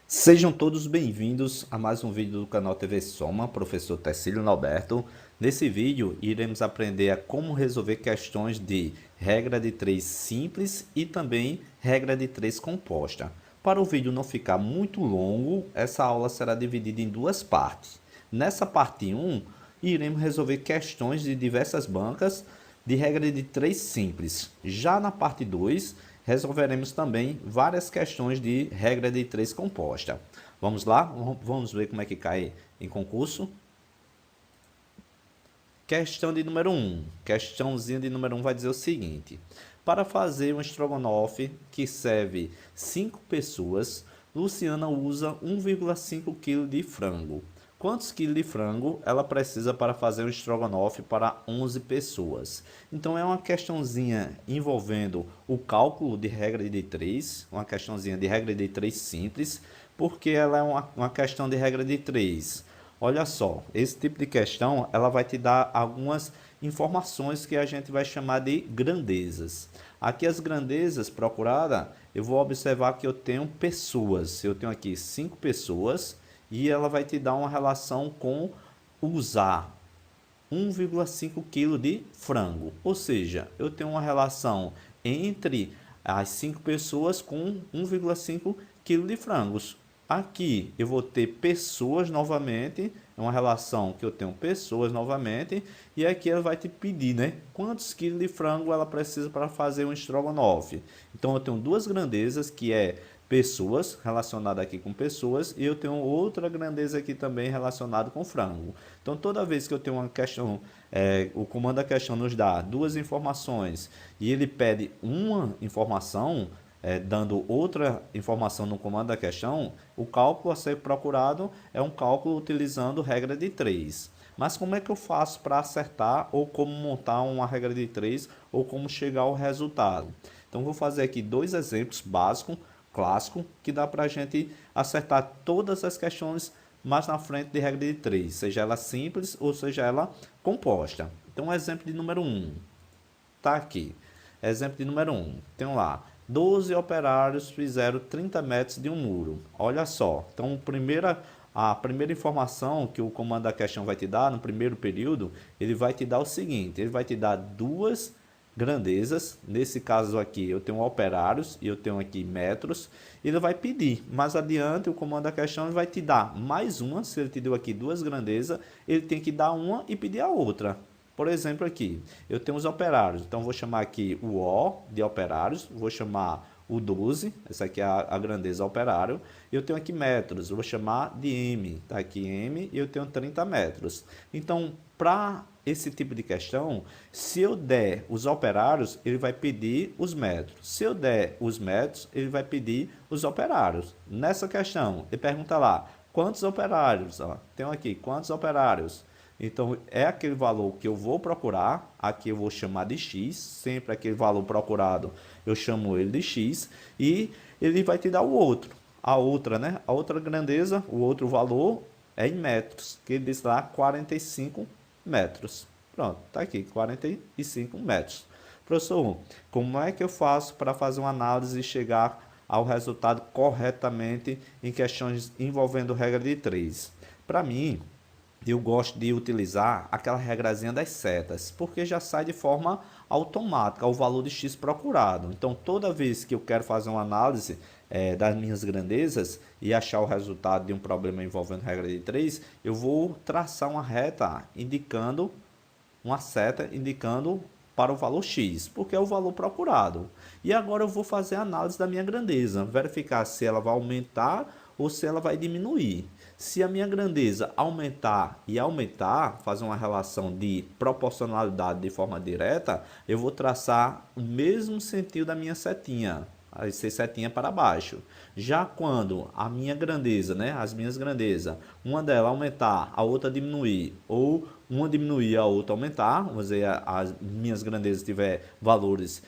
Sejam todos bem-vindos a mais um vídeo do canal TV Soma, professor Tecílio Norberto. Nesse vídeo, iremos aprender a como resolver questões de regra de 3 simples e também regra de 3 composta. Para o vídeo não ficar muito longo, essa aula será dividida em duas partes. Nessa parte 1, iremos resolver questões de diversas bancas de regra de 3 simples. Já na parte 2, resolveremos também várias questões de regra de 3 composta. Vamos lá? Vamos ver como é que cai em concurso. Questão de número 1. Questãozinha de número 1 vai dizer o seguinte. Para fazer um estrogonofe que serve 5 pessoas, Luciana usa 1,5 kg de frango. Quantos quilos de frango ela precisa para fazer um estrogonofe para 11 pessoas? Então é uma questãozinha envolvendo o cálculo de regra de 3, uma questãozinha de regra de 3 simples, porque ela é uma questão de regra de 3. Olha só, esse tipo de questão ela vai te dar algumas informações que a gente vai chamar de grandezas. Aqui as grandezas procuradas, eu vou observar que eu tenho pessoas. Eu tenho aqui 5 pessoas e ela vai te dar uma relação com usar 1,5 kg de frango. Ou seja, eu tenho uma relação entre as 5 pessoas com 1,5 kg de frangos. Aqui eu vou ter pessoas novamente, é uma relação que eu tenho pessoas novamente, e aqui ela vai te pedir, né? Quantos quilos de frango ela precisa para fazer um estrogonofe. Então eu tenho duas grandezas, que é pessoas, relacionada aqui com pessoas, e eu tenho outra grandeza aqui também relacionada com frango. Então toda vez que eu tenho uma questão, o comando da questão nos dá duas informações, e ele pede uma informação, dando outra informação no comando da questão, o cálculo a ser procurado é um cálculo utilizando regra de 3. Mas como é que eu faço para acertar, ou como montar uma regra de 3, ou como chegar ao resultado? Então vou fazer aqui dois exemplos básicos, clássicos, que dá para a gente acertar todas as questões mais na frente de regra de 3, seja ela simples ou seja ela composta. Então exemplo de número 1, tá aqui. Exemplo de número 1, tem lá, 12 operários fizeram 30 metros de um muro. Olha só, então a primeira informação que o comando da questão vai te dar no primeiro período, ele vai te dar o seguinte, ele vai te dar duas grandezas, nesse caso aqui eu tenho operários e eu tenho aqui metros, ele vai pedir, mais adiante o comando da questão vai te dar mais uma, se ele te deu aqui duas grandezas, ele tem que dar uma e pedir a outra. Por exemplo aqui, eu tenho os operários, então vou chamar aqui o O de operários, vou chamar o 12, essa aqui é a grandeza operário, eu tenho aqui metros, vou chamar de M, tá aqui M e eu tenho 30 metros. Então, para esse tipo de questão, se eu der os operários, ele vai pedir os metros. Se eu der os metros, ele vai pedir os operários. Nessa questão, ele pergunta lá, quantos operários? Ó, tenho aqui, quantos operários? Então, é aquele valor que eu vou procurar, aqui eu vou chamar de x, sempre aquele valor procurado eu chamo ele de x, e ele vai te dar o outro, a outra, né? A outra grandeza, o outro valor é em metros, que ele diz lá 45 metros. Pronto, tá aqui, 45 metros. Professor, como é que eu faço para fazer uma análise e chegar ao resultado corretamente em questões envolvendo regra de 3? Para mim, eu gosto de utilizar aquela regrazinha das setas, porque já sai de forma automática o valor de x procurado. Então, toda vez que eu quero fazer uma análise das minhas grandezas e achar o resultado de um problema envolvendo regra de 3, eu vou traçar uma reta indicando, uma seta indicando para o valor x, porque é o valor procurado. E agora eu vou fazer a análise da minha grandeza, verificar se ela vai aumentar ou se ela vai diminuir. Se a minha grandeza aumentar e aumentar, fazer uma relação de proporcionalidade de forma direta, eu vou traçar o mesmo sentido da minha setinha, vai ser setinha para baixo. Já quando a minha grandeza, né, as minhas grandezas, uma delas aumentar, a outra diminuir, ou uma diminuir, a outra aumentar, vamos dizer, as minhas grandezas tiver valores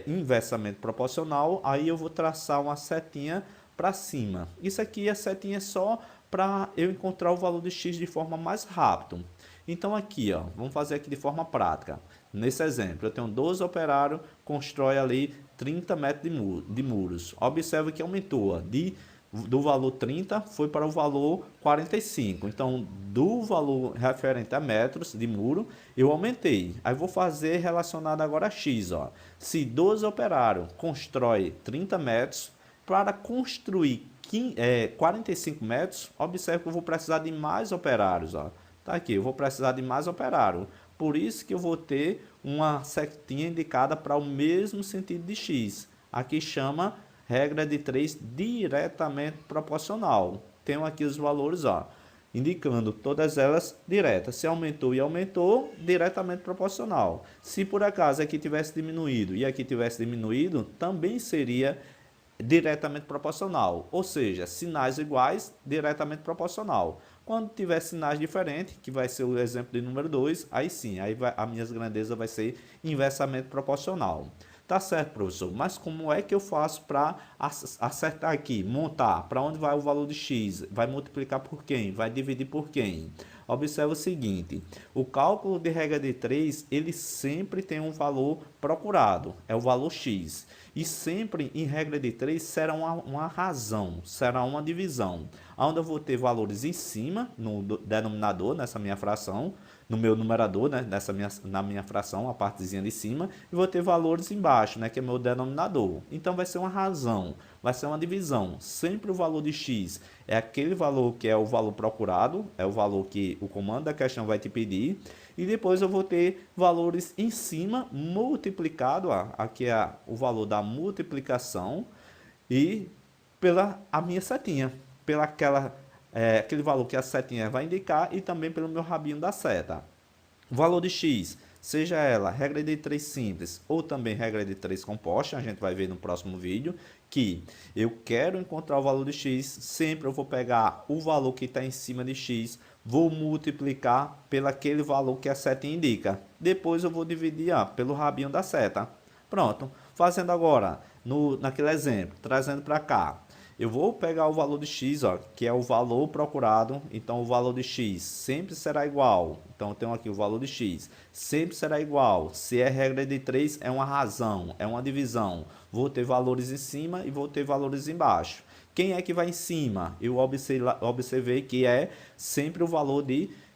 inversamente proporcional, aí eu vou traçar uma setinha para cima. Isso aqui, a setinha é só para eu encontrar o valor de x de forma mais rápida. Então aqui, ó, vamos fazer aqui de forma prática. Nesse exemplo, eu tenho 12 operários, constrói ali 30 metros de muros. Observe que aumentou ó, de do valor 30 foi para o valor 45. Então, do valor referente a metros de muro, eu aumentei. Aí vou fazer relacionado agora a X. Ó. Se 12 operários constrói 30 metros, para construir 45 metros, observe que eu vou precisar de mais operários. Ó. Tá aqui, eu vou precisar de mais operários. Por isso que eu vou ter uma setinha indicada para o mesmo sentido de X. Aqui chama regra de 3 diretamente proporcional. Tenho aqui os valores, ó, indicando todas elas diretas. Se aumentou e aumentou, diretamente proporcional. Se por acaso aqui tivesse diminuído e aqui tivesse diminuído, também seria diretamente proporcional. Ou seja, sinais iguais, diretamente proporcional. Quando tiver sinais diferentes, que vai ser o exemplo de número 2, aí sim, aí a minha grandeza vai ser inversamente proporcional. Tá certo, professor, mas como é que eu faço para acertar aqui, montar? Para onde vai o valor de x? Vai multiplicar por quem? Vai dividir por quem? Observe o seguinte, o cálculo de regra de 3, ele sempre tem um valor procurado, é o valor x. E sempre em regra de 3 será uma razão, será uma divisão, onde eu vou ter valores em cima, no denominador, nessa minha fração, no meu numerador, né, na minha fração, a partezinha de cima, e vou ter valores embaixo, né, que é meu denominador. Então vai ser uma razão, vai ser uma divisão. Sempre o valor de x é aquele valor que é o valor procurado, é o valor que o comando da questão vai te pedir, e depois eu vou ter valores em cima multiplicado, ó, aqui é o valor da multiplicação, e pela a minha setinha, pela aquele valor que a setinha vai indicar e também pelo meu rabinho da seta. O valor de x, seja ela regra de 3 simples ou também regra de 3 composta, a gente vai ver no próximo vídeo, que eu quero encontrar o valor de x, sempre eu vou pegar o valor que está em cima de x, vou multiplicar pelo aquele valor que a seta indica. Depois eu vou dividir pelo rabinho da seta. Pronto. Fazendo agora, naquele exemplo, trazendo para cá. Eu vou pegar o valor de x, ó, que é o valor procurado. Então, o valor de x sempre será igual. Então, eu tenho aqui o valor de x. Sempre será igual. Se é regra de 3, é uma razão, é uma divisão. Vou ter valores em cima e vou ter valores embaixo. Quem é que vai em cima? Eu observei que é sempre o valor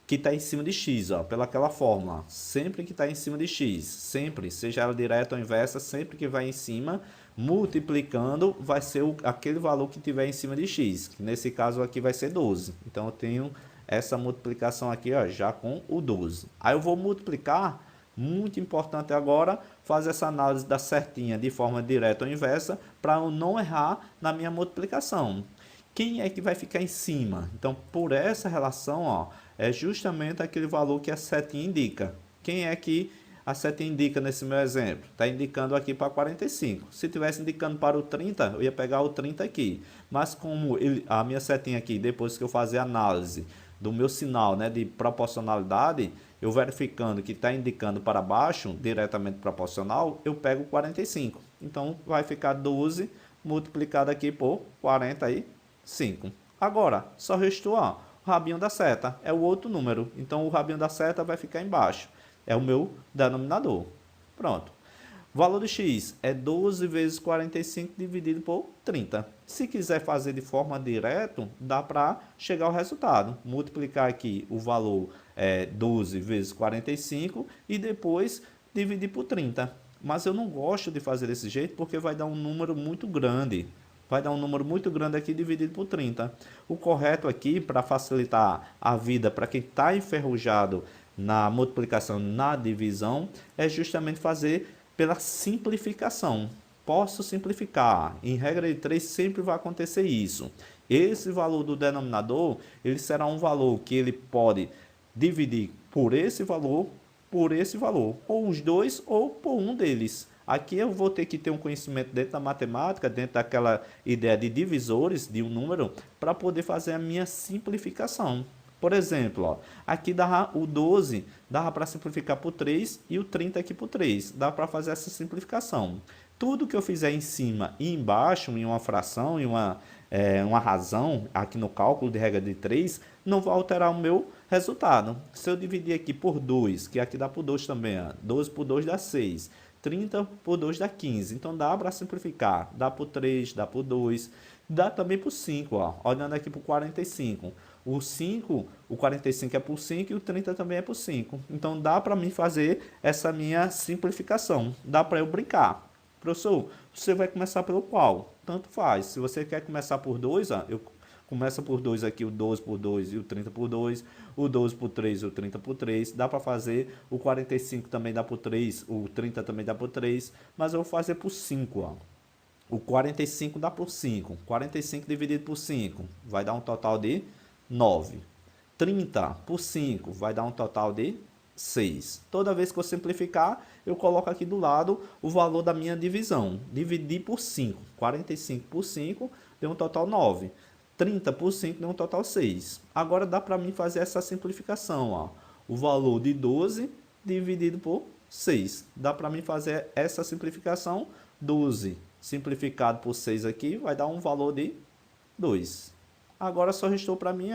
que está em cima de x, ó, pelaquela fórmula. Sempre que está em cima de x, sempre, seja ela direta ou inversa, sempre que vai em cima, multiplicando, vai ser aquele valor que tiver em cima de x, que nesse caso aqui vai ser 12. Então, eu tenho essa multiplicação aqui, ó, já com o 12. Aí eu vou multiplicar, muito importante agora, fazer essa análise da certinha de forma direta ou inversa, para eu não errar na minha multiplicação. Quem é que vai ficar em cima? Então, por essa relação, ó, é justamente aquele valor que a setinha indica. Quem é que a setinha indica nesse meu exemplo? Está indicando aqui para 45. Se tivesse indicando para o 30, eu ia pegar o 30 aqui. Mas como a minha setinha aqui, depois que eu fazer a análise do meu sinal, né, de proporcionalidade, eu verificando que está indicando para baixo, diretamente proporcional, eu pego 45. Então, vai ficar 12 multiplicado aqui por 45. Agora, só restou o rabinho da seta, é o outro número. Então, o rabinho da seta vai ficar embaixo. É o meu denominador. Pronto. O valor de x é 12 vezes 45 dividido por 30. Se quiser fazer de forma direta, dá para chegar ao resultado. Multiplicar aqui o valor 12 vezes 45 e depois dividir por 30. Mas eu não gosto de fazer desse jeito porque vai dar um número muito grande. Vai dar um número muito grande aqui dividido por 30. O correto aqui, para facilitar a vida para quem está enferrujado na multiplicação, na divisão, é justamente fazer pela simplificação. Posso simplificar. Em regra de 3 sempre vai acontecer isso. Esse valor do denominador, ele será um valor que ele pode dividir por esse valor, ou os dois, ou por um deles. Aqui eu vou ter que ter um conhecimento dentro da matemática, dentro daquela ideia de divisores de um número, para poder fazer a minha simplificação. Por exemplo, ó, aqui dá o 12, dá para simplificar por 3 e o 30 aqui por 3. Dá para fazer essa simplificação. Tudo que eu fizer em cima e embaixo, em uma fração, em uma razão, aqui no cálculo de regra de 3, não vai alterar o meu resultado. Se eu dividir aqui por 2, que aqui dá por 2 também, ó, 12 por 2 dá 6. 30 por 2 dá 15. Então dá para simplificar. Dá por 3, dá por 2, dá também por 5. Ó. Olhando aqui para o 45. O 5, o 45 é por 5 e o 30 também é por 5. Então dá para mim fazer essa minha simplificação. Dá para eu brincar. Professor, você vai começar pelo qual? Tanto faz. Se você quer começar por 2, ó, eu começa por 2 aqui, o 12 por 2 e o 30 por 2, o 12 por 3 e o 30 por 3. Dá para fazer, o 45 também dá por 3, o 30 também dá por 3, mas eu vou fazer por 5, ó. O 45 dá por 5. 45 dividido por 5 vai dar um total de 9. 30 por 5 vai dar um total de 6. Toda vez que eu simplificar, eu coloco aqui do lado o valor da minha divisão. Dividir por 5. 45 por 5 deu um total 9. 30 por 5 deu um total 6. Agora dá para mim fazer essa simplificação. Ó. O valor de 12 dividido por 6. Dá para mim fazer essa simplificação. 12 simplificado por 6 aqui vai dar um valor de 2. Agora só restou para mim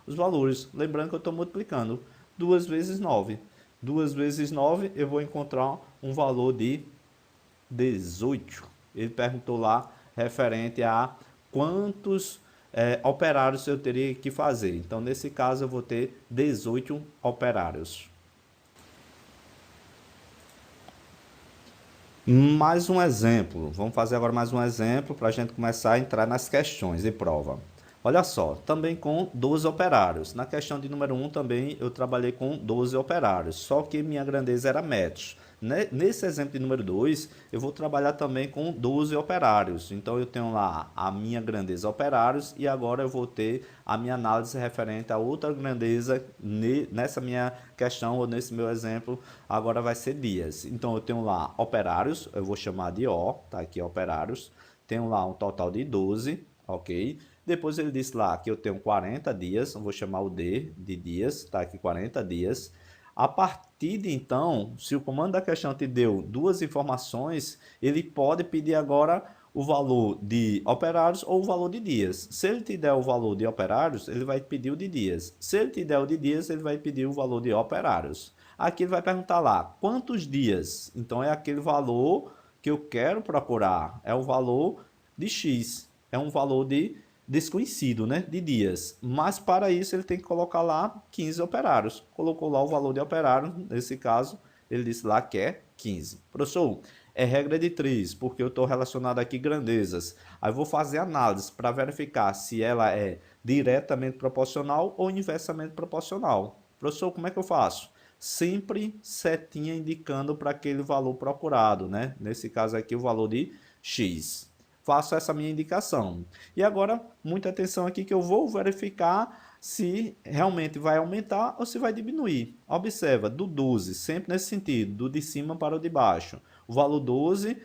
os valores. Lembrando que eu estou multiplicando 2 vezes 9. 2 vezes 9 eu vou encontrar um valor de 18. Ele perguntou lá referente a quantos operários eu teria que fazer. Então, nesse caso, eu vou ter 18 operários. Mais um exemplo. Vamos fazer agora mais um exemplo para a gente começar a entrar nas questões de prova. Olha só, também com 12 operários. Na questão de número 1 também eu trabalhei com 12 operários, só que minha grandeza era metros. Nesse exemplo de número 2, eu vou trabalhar também com 12 operários. Então eu tenho lá a minha grandeza operários e agora eu vou ter a minha análise referente a outra grandeza nessa minha questão ou nesse meu exemplo, agora vai ser dias. Então eu tenho lá operários, eu vou chamar de O, tá aqui operários. Tenho lá um total de 12, ok? Depois ele disse lá que eu tenho 40 dias, eu vou chamar o D de dias, tá aqui 40 dias. A partir de então, se o comando da questão te deu duas informações, ele pode pedir agora o valor de operários ou o valor de dias. Se ele te der o valor de operários, ele vai pedir o de dias. Se ele te der o de dias, ele vai pedir o valor de operários. Aqui ele vai perguntar lá, quantos dias? Então é aquele valor que eu quero procurar, é o valor de X, é um valor de desconhecido, né, de dias, mas para isso ele tem que colocar lá 15 operários, colocou lá o valor de operário, nesse caso ele disse lá que é 15. Professor, é regra de 3, porque eu estou relacionado aqui grandezas, aí eu vou fazer análise para verificar se ela é diretamente proporcional ou inversamente proporcional. Professor, como é que eu faço? Sempre setinha indicando para aquele valor procurado, né, nesse caso aqui o valor de X. Faço essa minha indicação. E agora, muita atenção aqui que eu vou verificar se realmente vai aumentar ou se vai diminuir. Observa, do 12, sempre nesse sentido, do de cima para o de baixo. O valor 12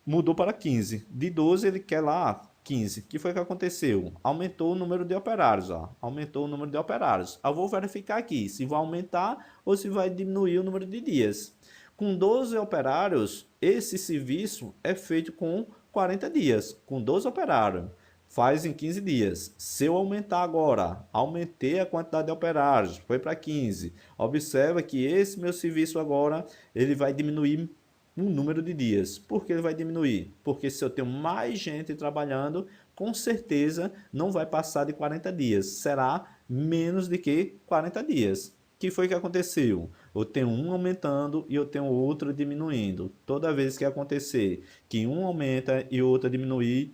mudou para 15. De 12 ele quer lá 15. O que foi que aconteceu? Aumentou o número de operários. Ó. Aumentou o número de operários. Eu vou verificar aqui se vai aumentar ou se vai diminuir o número de dias. Com 12 operários, esse serviço é feito com 40 dias, com 12 operários, faz em 15 dias. Se eu aumentar agora, aumentei a quantidade de operários, foi para 15. Observa que esse meu serviço agora, ele vai diminuir o número de dias. Por que ele vai diminuir? Porque se eu tenho mais gente trabalhando, com certeza não vai passar de 40 dias, será menos de que 40 dias. O que foi que aconteceu? Eu tenho um aumentando e eu tenho outro diminuindo. Toda vez que acontecer que um aumenta e o outro diminuir,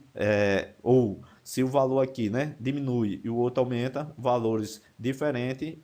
ou se o valor aqui, né, diminui e o outro aumenta, valores diferentes,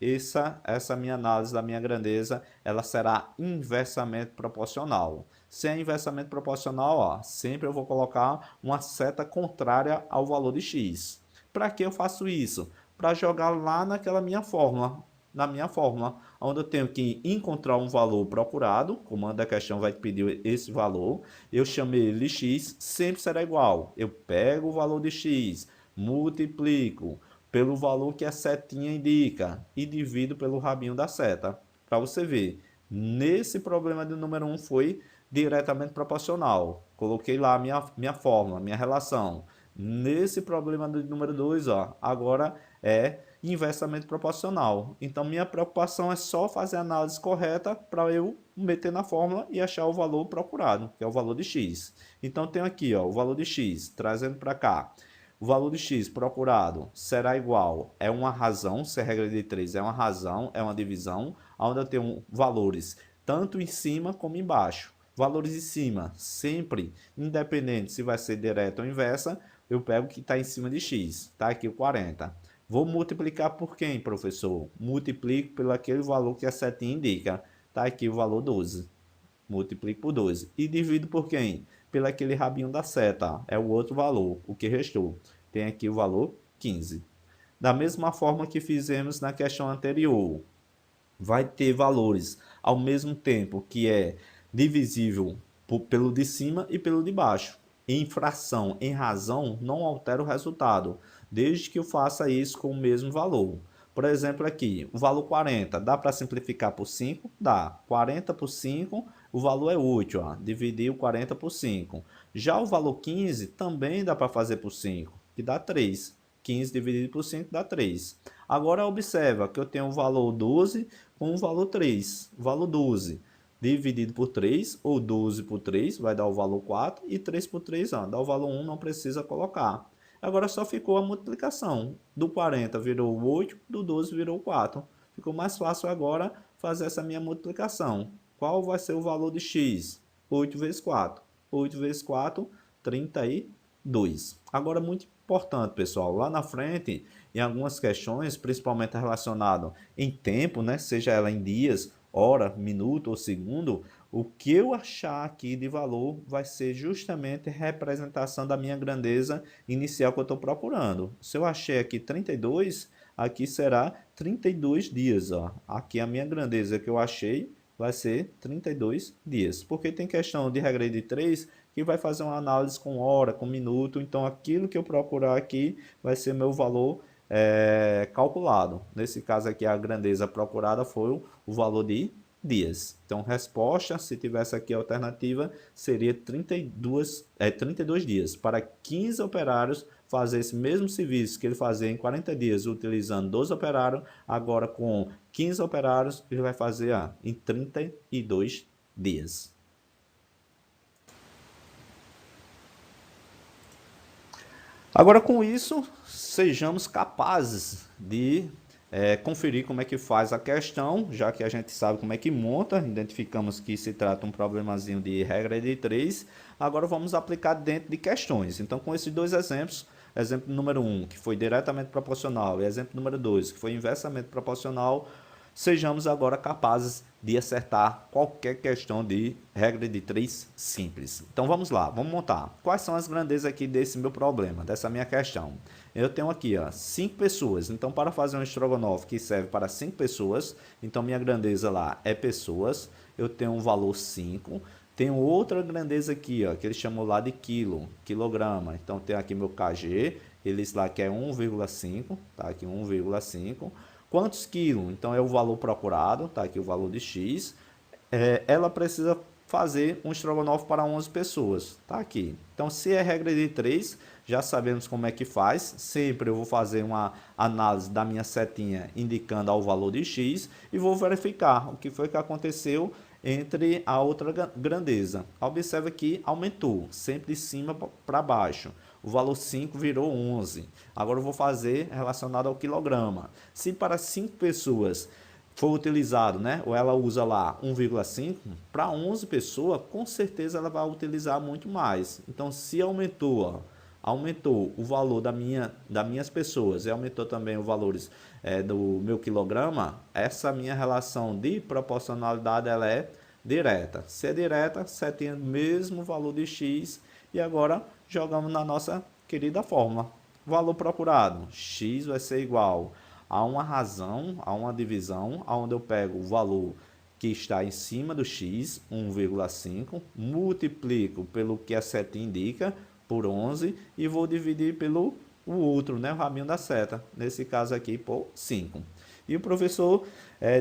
essa minha análise da minha grandeza, ela será inversamente proporcional. Se é inversamente proporcional, ó, sempre eu vou colocar uma seta contrária ao valor de X. Para que eu faço isso? Para jogar lá naquela minha fórmula, na minha fórmula, onde eu tenho que encontrar um valor procurado, o comando da questão vai pedir esse valor, eu chamei ele de x, sempre será igual. Eu pego o valor de x, multiplico pelo valor que a setinha indica e divido pelo rabinho da seta. Para você ver, nesse problema do número 1 foi diretamente proporcional. Coloquei lá a minha fórmula, minha relação. Nesse problema do número 2, ó, agora é inversamente proporcional. Então, minha preocupação é só fazer a análise correta para eu meter na fórmula e achar o valor procurado, que é o valor de x. Então, tenho aqui ó, o valor de x, trazendo para cá. O valor de x procurado será igual, é uma razão, se a regra de 3 é uma razão, é uma divisão, onde eu tenho valores tanto em cima como embaixo. Valores em cima, sempre, independente se vai ser direta ou inversa, eu pego o que está em cima de x, está aqui o 40. Vou multiplicar por quem, professor? Multiplico pelo aquele valor que a setinha indica, está aqui o valor 12. Multiplico por 12. E divido por quem? Pelo aquele rabinho da seta, é o outro valor, o que restou. Tem aqui o valor 15. Da mesma forma que fizemos na questão anterior, vai ter valores ao mesmo tempo que é divisível pelo de cima e pelo de baixo. Em fração, em razão, não altera o resultado, desde que eu faça isso com o mesmo valor. Por exemplo, aqui, o valor 40, dá para simplificar por 5? Dá. 40 por 5, o valor é 8, ó. Dividir o 40 por 5. Já o valor 15 também dá para fazer por 5, que dá 3. 15 dividido por 5 dá 3. Agora, observa que eu tenho o valor 12 com o valor 3. O valor 12 dividido por 3, ou 12 por 3, vai dar o valor 4, e 3 por 3, ó, dá o valor 1, não precisa colocar. Agora só ficou a multiplicação. Do 40 virou 8, do 12 virou 4. Ficou mais fácil agora fazer essa minha multiplicação. Qual vai ser o valor de x? 8 vezes 4. 8 vezes 4, 32. Agora, muito importante, pessoal, lá na frente, em algumas questões, principalmente relacionado em tempo, né, seja ela em dias, hora, minuto ou segundo, o que eu achar aqui de valor vai ser justamente representação da minha grandeza inicial que eu estou procurando. Se eu achei aqui 32, aqui será 32 dias. Ó. Aqui a minha grandeza que eu achei vai ser 32 dias. Porque tem questão de regra de 3 que vai fazer uma análise com hora, com minuto. Então, aquilo que eu procurar aqui vai ser meu valor calculado. Nesse caso aqui, a grandeza procurada foi o valor de dias. Então, resposta, se tivesse aqui a alternativa, seria 32 dias. Para 15 operários fazer esse mesmo serviço que ele fazia em 40 dias, utilizando 12 operários, agora com 15 operários, ele vai fazer em 32 dias. Agora, com isso, sejamos capazes de conferir como é que faz a questão, já que a gente sabe como é que monta, identificamos que se trata um problemazinho de regra de 3, agora vamos aplicar dentro de questões. Então, com esses dois exemplos, exemplo número 1, que foi diretamente proporcional, e exemplo número 2, que foi inversamente proporcional, sejamos agora capazes de acertar qualquer questão de regra de 3 simples. Então vamos lá, vamos montar. Quais são as grandezas aqui desse meu problema, dessa minha questão? Eu tenho aqui 5 pessoas, então para fazer um estrogonofe que serve para 5 pessoas, então minha grandeza lá é pessoas, eu tenho um valor 5, tenho outra grandeza aqui, que eles chamam lá de quilograma, então tem aqui meu kg, eles lá que é 1,5, tá aqui 1,5, quantos quilos? Então é o valor procurado, tá aqui o valor de x. Ela precisa fazer um estrogonofe para 11 pessoas, tá aqui. Então, se é regra de 3, já sabemos como é que faz. Sempre eu vou fazer uma análise da minha setinha indicando o valor de x e vou verificar o que foi que aconteceu entre a outra grandeza. Observa que aumentou, sempre de cima para baixo. O valor 5 virou 11. Agora eu vou fazer relacionado ao quilograma. Se para 5 pessoas for utilizado, né, ou ela usa lá 1,5, para 11 pessoas, com certeza ela vai utilizar muito mais. Então, se aumentou o valor das minhas pessoas e aumentou também os valores do meu quilograma, essa minha relação de proporcionalidade ela é direta. Se é direta, você tem o mesmo valor de x e agora jogamos na nossa querida fórmula. Valor procurado, x vai ser igual a uma razão, a uma divisão, onde eu pego o valor que está em cima do x, 1,5, multiplico pelo que a seta indica, por 11, e vou dividir pelo o outro, né, o rabinho da seta, nesse caso aqui por 5. E o professor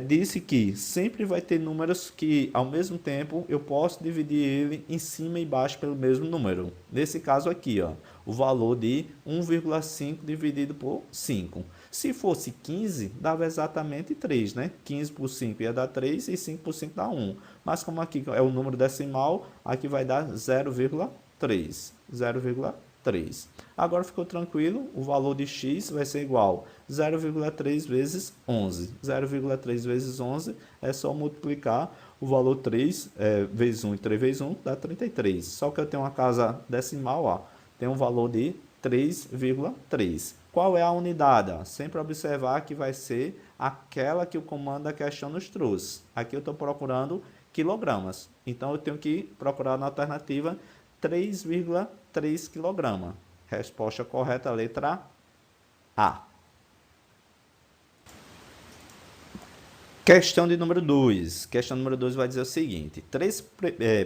disse que sempre vai ter números que, ao mesmo tempo, eu posso dividir ele em cima e baixo pelo mesmo número. Nesse caso aqui, ó, o valor de 1,5 dividido por 5. Se fosse 15, dava exatamente 3, né? 15 por 5 ia dar 3 e 5 por 5 dá 1. Mas como aqui é o número decimal, aqui vai dar 0,3. 0,3. Agora ficou tranquilo, o valor de x vai ser igual a 0,3 vezes 11. 0,3 vezes 11 é só multiplicar o valor 3 vezes 1 e 3 vezes 1 dá 33. Só que eu tenho uma casa decimal, ó, tem um valor de 3,3. Qual é a unidade? Sempre observar que vai ser aquela que o comando da questão nos trouxe. Aqui eu estou procurando quilogramas. Então eu tenho que procurar na alternativa 3,3 kg. Resposta correta, letra A. Questão de número 2. Questão número 2 vai dizer o seguinte. 3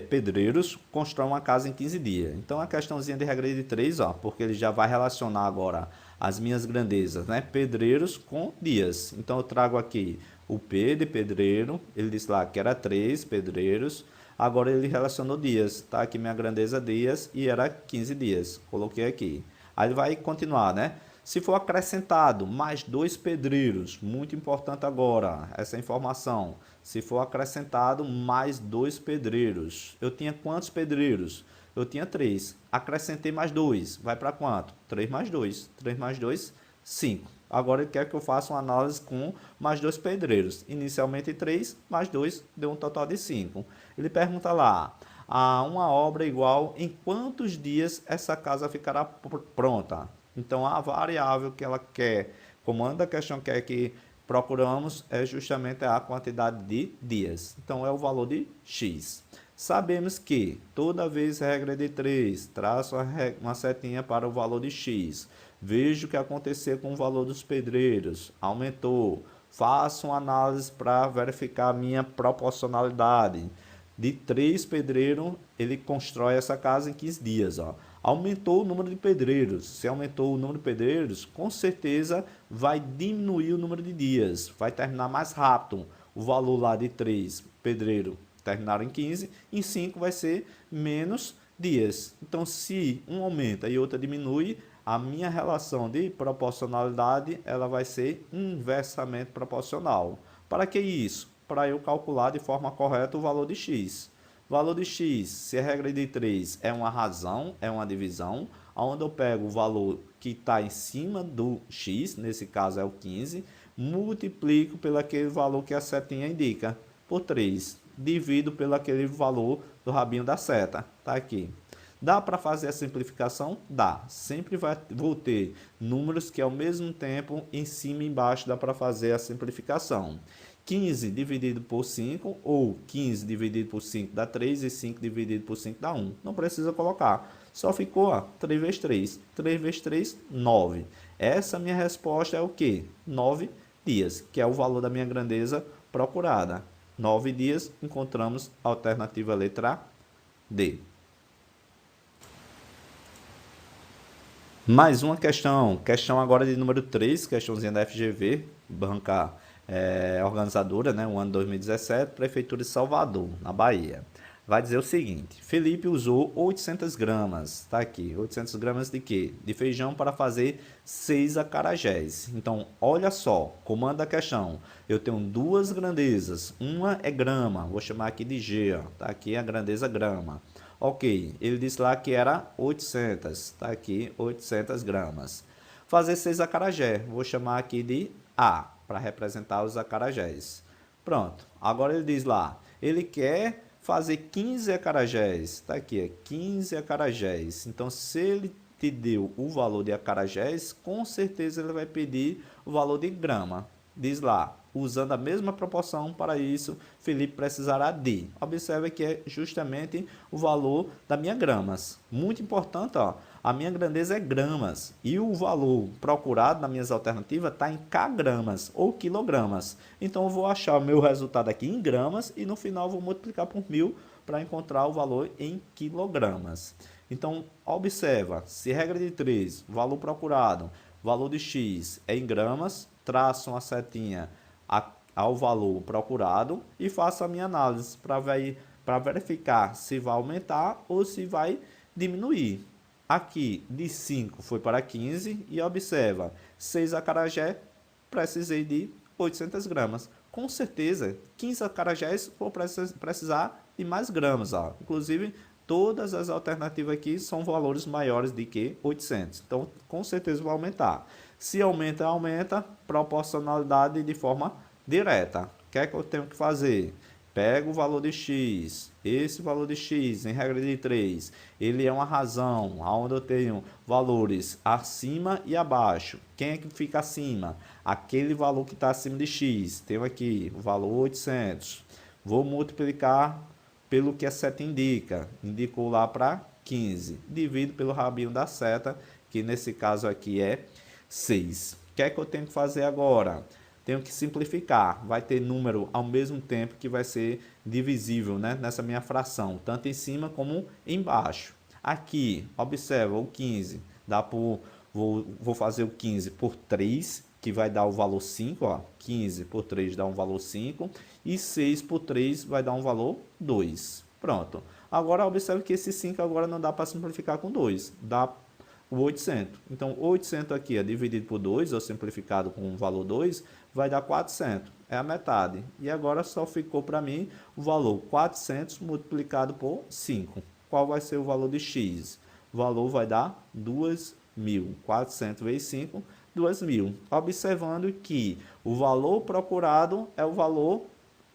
pedreiros constroem uma casa em 15 dias. Então, a questãozinha de regra de 3, ó, porque ele já vai relacionar agora as minhas grandezas, né? Pedreiros com dias. Então, eu trago aqui o P de pedreiro. Ele disse lá que era 3 pedreiros. Agora, ele relacionou dias. Tá aqui minha grandeza dias e era 15 dias. Coloquei aqui. Aí, ele vai continuar, né? Se for acrescentado mais 2 pedreiros, muito importante agora essa informação. Se for acrescentado mais 2 pedreiros, eu tinha quantos pedreiros? Eu tinha 3. Acrescentei mais 2, vai para quanto? 3 mais 2. 3 mais 2, 5. Agora ele quer que eu faça uma análise com mais 2 pedreiros. Inicialmente 3, mais 2, deu um total de 5. Ele pergunta lá, a uma obra igual, em quantos dias essa casa ficará pronta? Então, a variável que ela quer, comando da questão quer que procuramos é justamente a quantidade de dias. Então, é o valor de x. Sabemos que toda vez regra de 3, traço uma setinha para o valor de x. Vejo o que aconteceu com o valor dos pedreiros. Aumentou. Faço uma análise para verificar a minha proporcionalidade. De 3 pedreiros, ele constrói essa casa em 15 dias, ó. Aumentou o número de pedreiros. Se aumentou o número de pedreiros, com certeza vai diminuir o número de dias. Vai terminar mais rápido. O valor lá de 3 pedreiros terminaram em 15, em 5 vai ser menos dias. Então, se um aumenta e outra diminui, a minha relação de proporcionalidade ela vai ser inversamente proporcional. Para que isso? Para eu calcular de forma correta o valor de x. Valor de x, se a regra de 3 é uma razão, é uma divisão, onde eu pego o valor que está em cima do x, nesse caso é o 15, multiplico pelo aquele valor que a setinha indica, por 3, divido pelo aquele valor do rabinho da seta, tá aqui. Dá para fazer a simplificação? Dá. Sempre vou ter números que ao mesmo tempo em cima e embaixo dá para fazer a simplificação. 15 dividido por 5 ou 15 dividido por 5 dá 3 e 5 dividido por 5 dá 1. Não precisa colocar. Só ficou ó, 3 vezes 3. 3 vezes 3, 9. Essa minha resposta é o quê? 9 dias, que é o valor da minha grandeza procurada. 9 dias, encontramos a alternativa letra D. Mais uma questão agora de número 3, questãozinha da FGV, banca organizadora, né, o ano 2017, Prefeitura de Salvador, na Bahia. Vai dizer o seguinte, Felipe usou 800 gramas, tá aqui, 800 gramas de quê? De feijão para fazer 6 acarajés. Então, olha só, comando da questão, eu tenho duas grandezas, uma é grama, vou chamar aqui de G, ó, tá aqui a grandeza grama. Ok, ele disse lá que era 800, tá aqui 800 gramas. Fazer 6 acarajé, vou chamar aqui de A, para representar os acarajés. Pronto, agora ele diz lá, ele quer fazer 15 acarajés, tá aqui, é 15 acarajés. Então, se ele te deu o valor de acarajés, com certeza ele vai pedir o valor de grama. Diz lá, usando a mesma proporção, para isso, Felipe precisará de. Observe que é justamente o valor da minha gramas. Muito importante, ó, a minha grandeza é gramas. E o valor procurado nas minhas alternativas está em kgramas ou quilogramas. Então, eu vou achar o meu resultado aqui em gramas e no final eu vou multiplicar por 1000 para encontrar o valor em quilogramas. Então, observa, se regra de 3, valor procurado, valor de x é em gramas, traço uma setinha ao valor procurado e faço a minha análise para verificar se vai aumentar ou se vai diminuir. Aqui de 5 foi para 15 e observa, 6 acarajé, precisei de 800 gramas. Com certeza, 15 acarajés vou precisar de mais gramas. Ó. Inclusive, todas as alternativas aqui são valores maiores de que 800. Então, com certeza vai aumentar. Se aumenta, aumenta proporcionalidade de forma direta. O que é que eu tenho que fazer? Pego o valor de x, esse valor de x, em regra de 3, ele é uma razão, onde eu tenho valores acima e abaixo. Quem é que fica acima? Aquele valor que está acima de x. Tenho aqui o valor 800. Vou multiplicar pelo que a seta indica. Indicou lá para 15. Divido pelo rabinho da seta, que nesse caso aqui é 6. O que é que eu tenho que fazer agora? Tenho que simplificar, vai ter número ao mesmo tempo que vai ser divisível, né, nessa minha fração, tanto em cima como embaixo. Aqui, observa o 15, vou fazer o 15 por 3, que vai dar o valor 5, ó, 15 por 3 dá um valor 5, e 6 por 3 vai dar um valor 2. Pronto. Agora, observe que esse 5 agora não dá para simplificar com 2, dá o 800. Então, 800 aqui é dividido por 2, ou simplificado com o valor 2, vai dar 400. É a metade. E agora só ficou para mim o valor 400 multiplicado por 5. Qual vai ser o valor de x? O valor vai dar 2.000. 400 vezes 5, 2.000. Observando que o valor procurado é o valor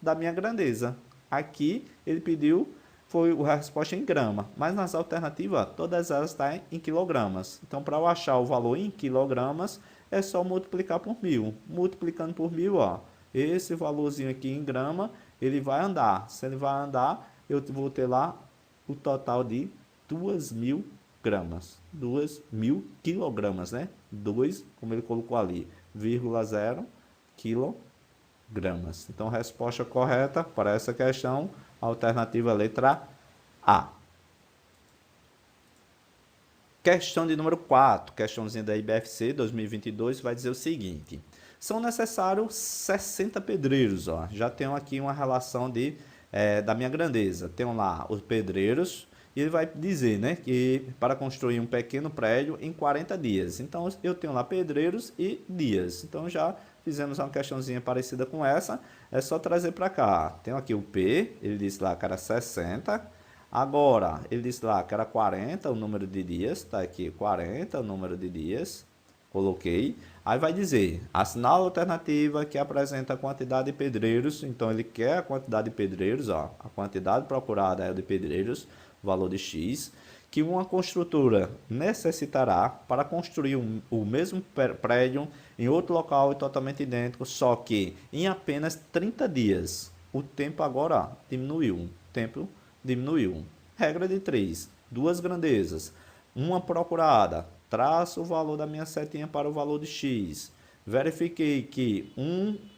da minha grandeza. Aqui ele pediu foi a resposta em grama, mas nas alternativas todas elas estão em quilogramas. Então, para eu achar o valor em quilogramas, é só multiplicar por 1.000. Multiplicando por 1.000, ó, esse valorzinho aqui em grama, ele vai andar. Se ele vai andar, eu vou ter lá o total de 2.000 gramas. 2.000 quilogramas, né? 2, como ele colocou ali, 0,0 quilogramas. Então, a resposta correta para essa questão, alternativa letra A. Questão de número 4, questãozinha da IBFC 2022, vai dizer o seguinte. São necessários 60 pedreiros. Ó. Já tenho aqui uma relação da minha grandeza. Tenho lá os pedreiros e ele vai dizer, né, que para construir um pequeno prédio em 40 dias. Então, eu tenho lá pedreiros e dias. Então, já fizemos uma questãozinha parecida com essa, é só trazer para cá. Tem aqui o P, ele disse lá que era 60. Agora, ele disse lá que era 40 o número de dias, tá aqui 40 o número de dias, coloquei. Aí vai dizer, assinala a alternativa que apresenta a quantidade de pedreiros, então ele quer a quantidade de pedreiros, ó, a quantidade procurada é a de pedreiros, valor de X, que uma construtora necessitará para construir o mesmo prédio em outro local e totalmente idêntico, só que em apenas 30 dias. O tempo agora diminuiu. Tempo diminuiu. Regra de 3. Duas grandezas. Uma procurada. Traço o valor da minha setinha para o valor de X. Verifiquei que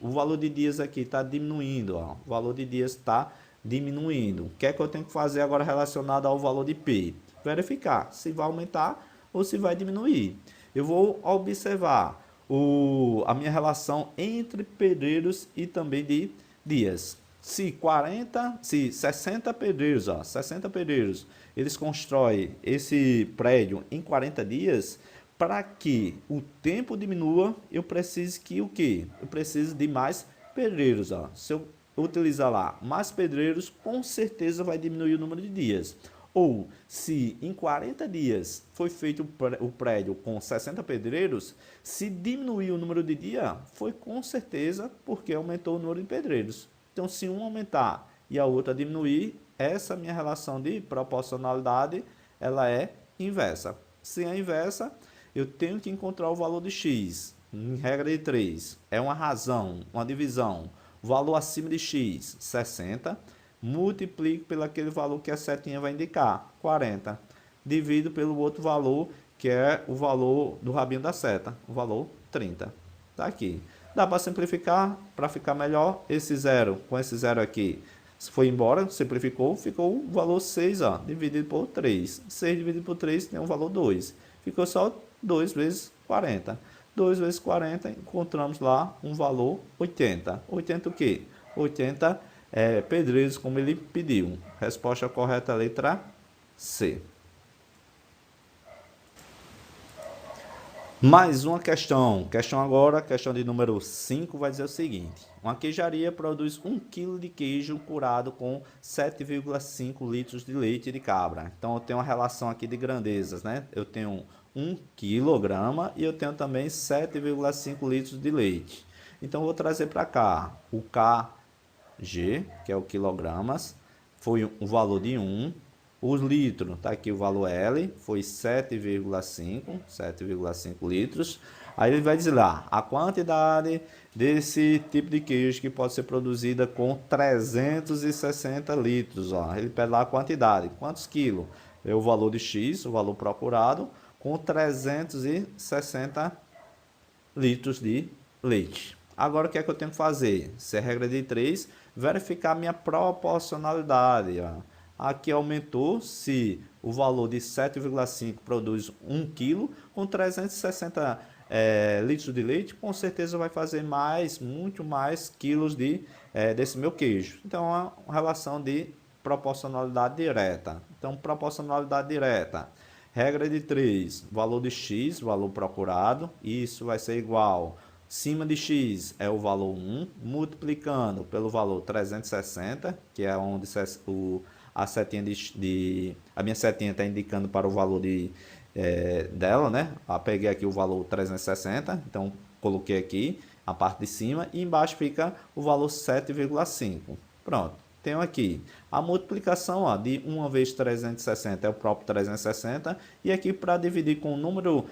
o valor de dias aqui está diminuindo. Ó. O valor de dias está diminuindo. O que é que eu tenho que fazer agora relacionado ao valor de P? Verificar se vai aumentar ou se vai diminuir. Eu vou observar a minha relação entre pedreiros e também de dias. Se 60 pedreiros, ó, 60 pedreiros, eles constroem esse prédio em 40 dias, para que o tempo diminua, eu preciso que o quê? Eu preciso de mais pedreiros, ó. Se eu utilizar lá mais pedreiros, com certeza vai diminuir o número de dias. Ou, se em 40 dias foi feito o prédio com 60 pedreiros, se diminuir o número de dias, foi com certeza porque aumentou o número de pedreiros. Então, se um aumentar e a outra diminuir, essa minha relação de proporcionalidade, ela é inversa. Se é inversa, eu tenho que encontrar o valor de X, em regra de 3. É uma razão, uma divisão. Valor acima de X, 60. Multiplico pelo aquele valor que a setinha vai indicar, 40. Divido pelo outro valor, que é o valor do rabinho da seta, o valor 30. Tá aqui. Dá para simplificar, para ficar melhor, esse zero com esse zero aqui. Se foi embora, simplificou, ficou o valor 6, ó, dividido por 3. 6 dividido por 3 tem o valor 2. Ficou só 2 vezes 40. 2 vezes 40, encontramos lá um valor 80. 80 o quê? 80 pedreiros, como ele pediu. Resposta correta, letra C. Mais uma questão. Questão agora, questão de número 5, vai dizer o seguinte. Uma queijaria produz 1 kg de queijo curado com 7,5 litros de leite de cabra. Então, eu tenho uma relação aqui de grandezas, né? Eu tenho 1 quilograma e eu tenho também 7,5 litros de leite. Então, eu vou trazer para cá o kg, que é o quilogramas, foi o valor de 1. Os litros, está aqui o valor L, foi 7,5 litros. Aí ele vai dizer lá, a quantidade desse tipo de queijo que pode ser produzida com 360 litros. Ó. Ele pede lá a quantidade, quantos quilos? É o valor de X, o valor procurado, com 360 litros de leite. Agora, o que é que eu tenho que fazer? Se é regra de 3, verificar minha proporcionalidade. Ó. Aqui aumentou se o valor de 7,5 produz 1 kg, com 360 litros de leite, com certeza vai fazer mais, muito mais quilos desse meu queijo. Então, é uma relação de proporcionalidade direta. Então, proporcionalidade direta. Regra de 3, valor de X, valor procurado, isso vai ser igual. Cima de X é o valor 1, multiplicando pelo valor 360, que é onde a setinha a minha setinha está indicando para o valor dela, né? Eu peguei aqui o valor 360, então coloquei aqui a parte de cima e embaixo fica o valor 7,5. Pronto, tenho aqui a multiplicação ó, de 1 vezes 360 é o próprio 360 e aqui para dividir com o número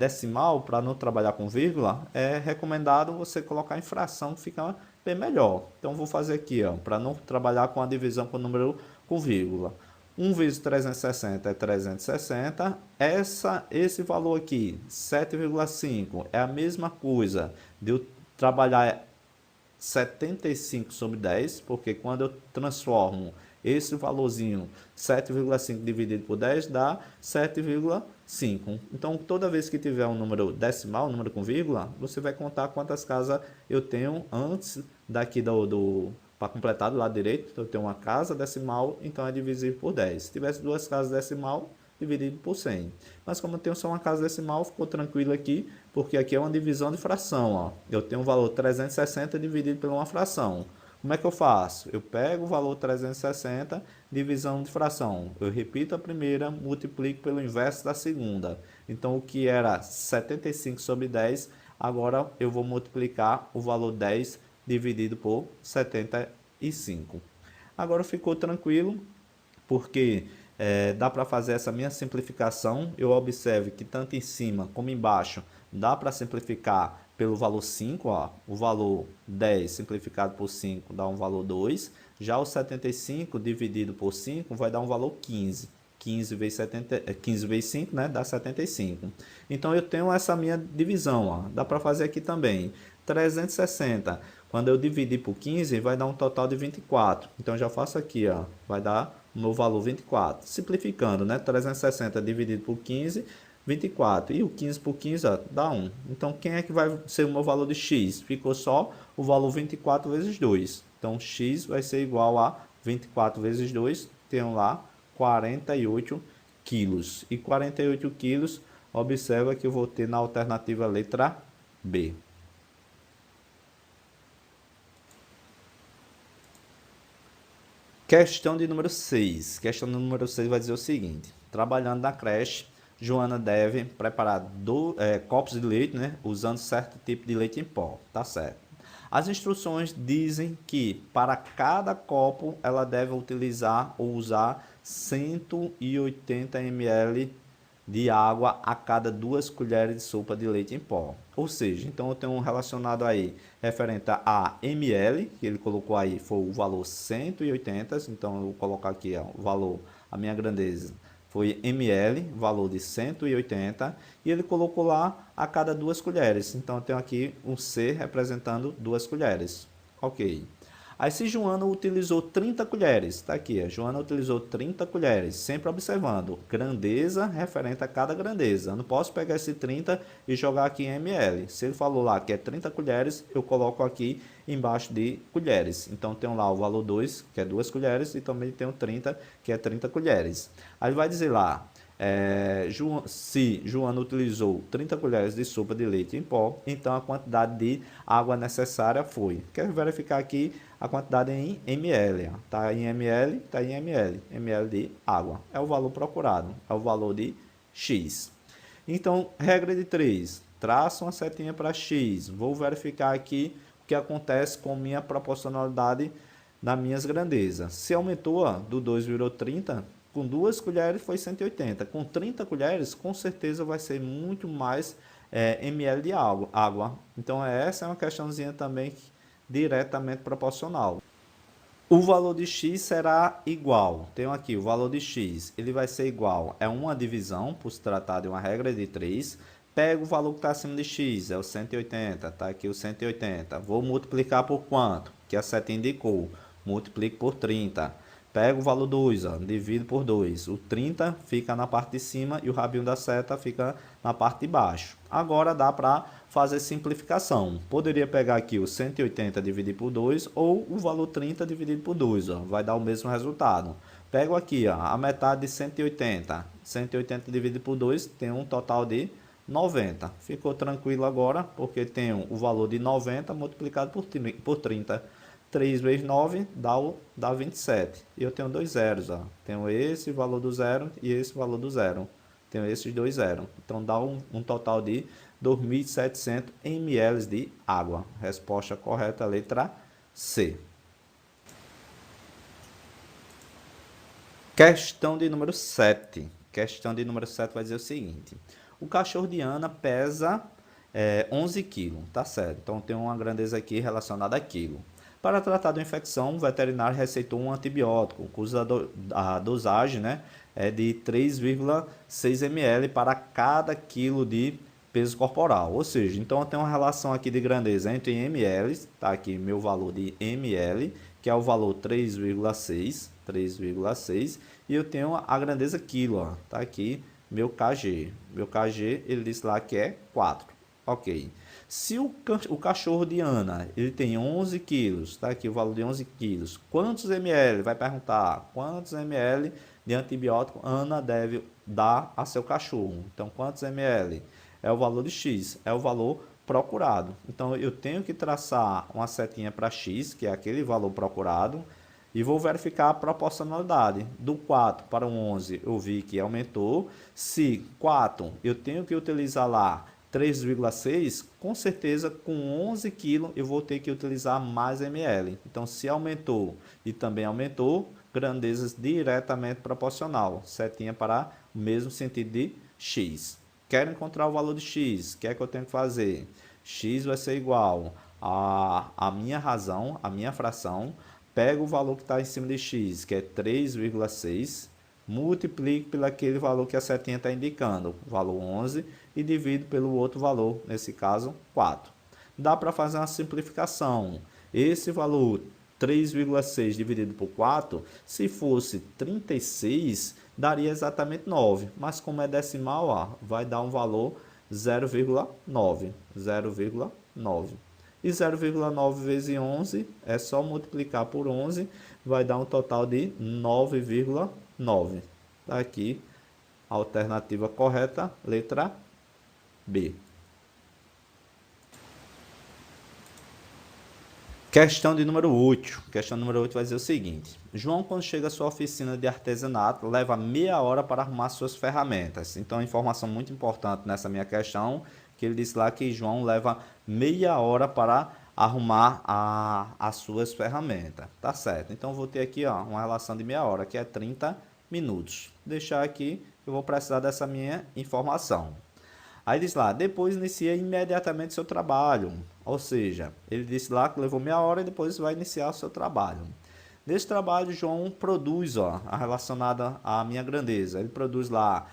decimal, para não trabalhar com vírgula, é recomendado você colocar em fração que fica bem melhor. Então vou fazer aqui, para não trabalhar com a divisão com o número com vírgula. 1 vezes 360 é 360. Esse valor aqui, 7,5, é a mesma coisa de eu trabalhar 75 sobre 10, porque quando eu transformo esse valorzinho 7,5 dividido por 10 dá 7,5. Então, toda vez que tiver um número decimal, um número com vírgula, você vai contar quantas casas eu tenho antes daqui para completar do lado direito. Então, eu tenho uma casa decimal, então é divisível por 10. Se tivesse duas casas decimal, dividido por 100. Mas como eu tenho só uma casa decimal, ficou tranquilo aqui, porque aqui é uma divisão de fração. Ó. Eu tenho o valor 360 dividido por uma fração. Como é que eu faço? Eu pego o valor 360, divisão de fração. Eu repito a primeira, multiplico pelo inverso da segunda. Então, o que era 75 sobre 10, agora eu vou multiplicar o valor 10 dividido por 75. Agora ficou tranquilo, porque dá para fazer essa minha simplificação. Eu observo que tanto em cima como embaixo dá para simplificar pelo valor 5, ó. O valor 10 simplificado por 5 dá um valor 2, já o 75 dividido por 5 vai dar um valor 15. 15 vezes 5, né, dá 75. Então, eu tenho essa minha divisão, ó. Dá para fazer aqui também. 360, quando eu dividir por 15, vai dar um total de 24. Então, eu já faço aqui, ó, vai dar o meu valor 24. Simplificando, né, 360 dividido por 15, 24. E o 15 por 15, ó, dá 1. Então, quem é que vai ser o meu valor de X? Ficou só o valor 24 vezes 2. Então, X vai ser igual a 24 vezes 2. Tenho lá 48 quilos. E 48 quilos, observa que eu vou ter na alternativa letra B. Questão de número 6. Questão de número 6 vai dizer o seguinte. Trabalhando na creche, Joana deve preparar copos de leite, né, usando certo tipo de leite em pó. Tá certo. As instruções dizem que para cada copo ela deve utilizar ou usar 180 ml de água a cada 2 colheres de sopa de leite em pó. Ou seja, então eu tenho um relacionado aí referente a ml, que ele colocou aí, foi o valor 180, então eu vou colocar aqui ó, o valor, a minha grandeza foi ml, valor de 180, e ele colocou lá a cada 2 colheres. Então eu tenho aqui um C representando 2 colheres. Ok. Aí se Joana utilizou 30 colheres, tá aqui, a Joana utilizou 30 colheres, sempre observando, grandeza referente a cada grandeza. Eu não posso pegar esse 30 e jogar aqui em ml. Se ele falou lá que é 30 colheres, eu coloco aqui embaixo de colheres. Então tenho lá o valor 2, que é 2 colheres, e também tenho 30, que é 30 colheres. Aí vai dizer lá, se Joana utilizou 30 colheres de sopa de leite em pó, então a quantidade de água necessária foi. Quero verificar aqui a quantidade em ml. Está em ml, está em ml. ml de água. É o valor procurado, é o valor de X. Então, regra de 3. Traço uma setinha para X. Vou verificar aqui o que acontece com minha proporcionalidade nas minhas grandezas. Se aumentou do 2 virou 30, com 2 colheres foi 180. Com 30 colheres, com certeza vai ser muito mais ml de água. Então, essa é uma questãozinha também diretamente proporcional. O valor de x será igual, tenho aqui o valor de x, ele vai ser igual, é uma divisão, por se tratar de uma regra de 3, pego o valor que está acima de x, é o 180, está aqui o 180, vou multiplicar por quanto? Que a seta indicou, multiplico por 30, pego o valor 2, divido por 2, o 30 fica na parte de cima e o rabinho da seta fica na parte de baixo. Agora dá para fazer simplificação. Poderia pegar aqui o 180 dividido por 2 ou o valor 30 dividido por 2, vai dar o mesmo resultado. Pego aqui a metade de 180, 180 dividido por 2 tem um total de 90. Ficou tranquilo agora, porque tenho o valor de 90 multiplicado por 30. 3 vezes 9 dá 27. E eu tenho dois zeros. Tenho esse valor do zero e esse valor do zero. Tenho esses dois zeros. Então dá um total de 2.700 ml de água. Resposta correta, letra C. Questão de número 7. Questão de número 7 vai dizer o seguinte. O cachorro de Ana pesa 11 kg, tá certo? Então tem uma grandeza aqui relacionada a quilo. Para tratar de uma infecção, o veterinário receitou um antibiótico, cuja dosagem é de 3,6 ml para cada quilo de peso corporal. Ou seja, então eu tenho uma relação aqui de grandeza entre ml, tá aqui meu valor de ml, que é o valor 3,6, e eu tenho a grandeza quilo, tá aqui meu kg. Meu kg, ele disse lá que é 4. Ok. Se o cachorro de Ana, ele tem 11 quilos, tá aqui o valor de 11 quilos, quantos ml? Vai perguntar, quantos ml de antibiótico Ana deve dar a seu cachorro? Então, quantos ml? É o valor de X, é o valor procurado. Então, eu tenho que traçar uma setinha para X, que é aquele valor procurado, e vou verificar a proporcionalidade. Do 4 para o 11, eu vi que aumentou. Se 4, eu tenho que utilizar lá 3,6, com certeza com 11 kg eu vou ter que utilizar mais ml. Então, se aumentou e também aumentou, grandezas diretamente proporcional. Setinha para o mesmo sentido de x. Quero encontrar o valor de x. O que é que eu tenho que fazer? X vai ser igual a minha razão, a minha fração. Pego o valor que está em cima de x, que é 3,6. Multiplico pelo aquele valor que a setinha está indicando, valor 11, e divido pelo outro valor, nesse caso 4. Dá para fazer uma simplificação. Esse valor 3,6 dividido por 4, se fosse 36, daria exatamente 9. Mas como é decimal, vai dar um valor 0,9. 0,9. E 0,9 vezes 11 é só multiplicar por 11, vai dar um total de 9,9. Tá aqui a alternativa correta, letra B. Questão de número 8. Questão número 8 vai dizer o seguinte. João, quando chega à sua oficina de artesanato, leva meia hora para arrumar suas ferramentas. Então, informação muito importante nessa minha questão, que ele disse lá que João leva meia hora para arrumar as suas ferramentas. Tá certo. Então, vou ter aqui uma relação de meia hora, que é 30 minutos. Deixar aqui, eu vou precisar dessa minha informação. Aí diz lá, depois inicia imediatamente seu trabalho. Ou seja, ele disse lá que levou meia hora e depois vai iniciar o seu trabalho. Nesse trabalho, João produz a relacionada à minha grandeza. Ele produz lá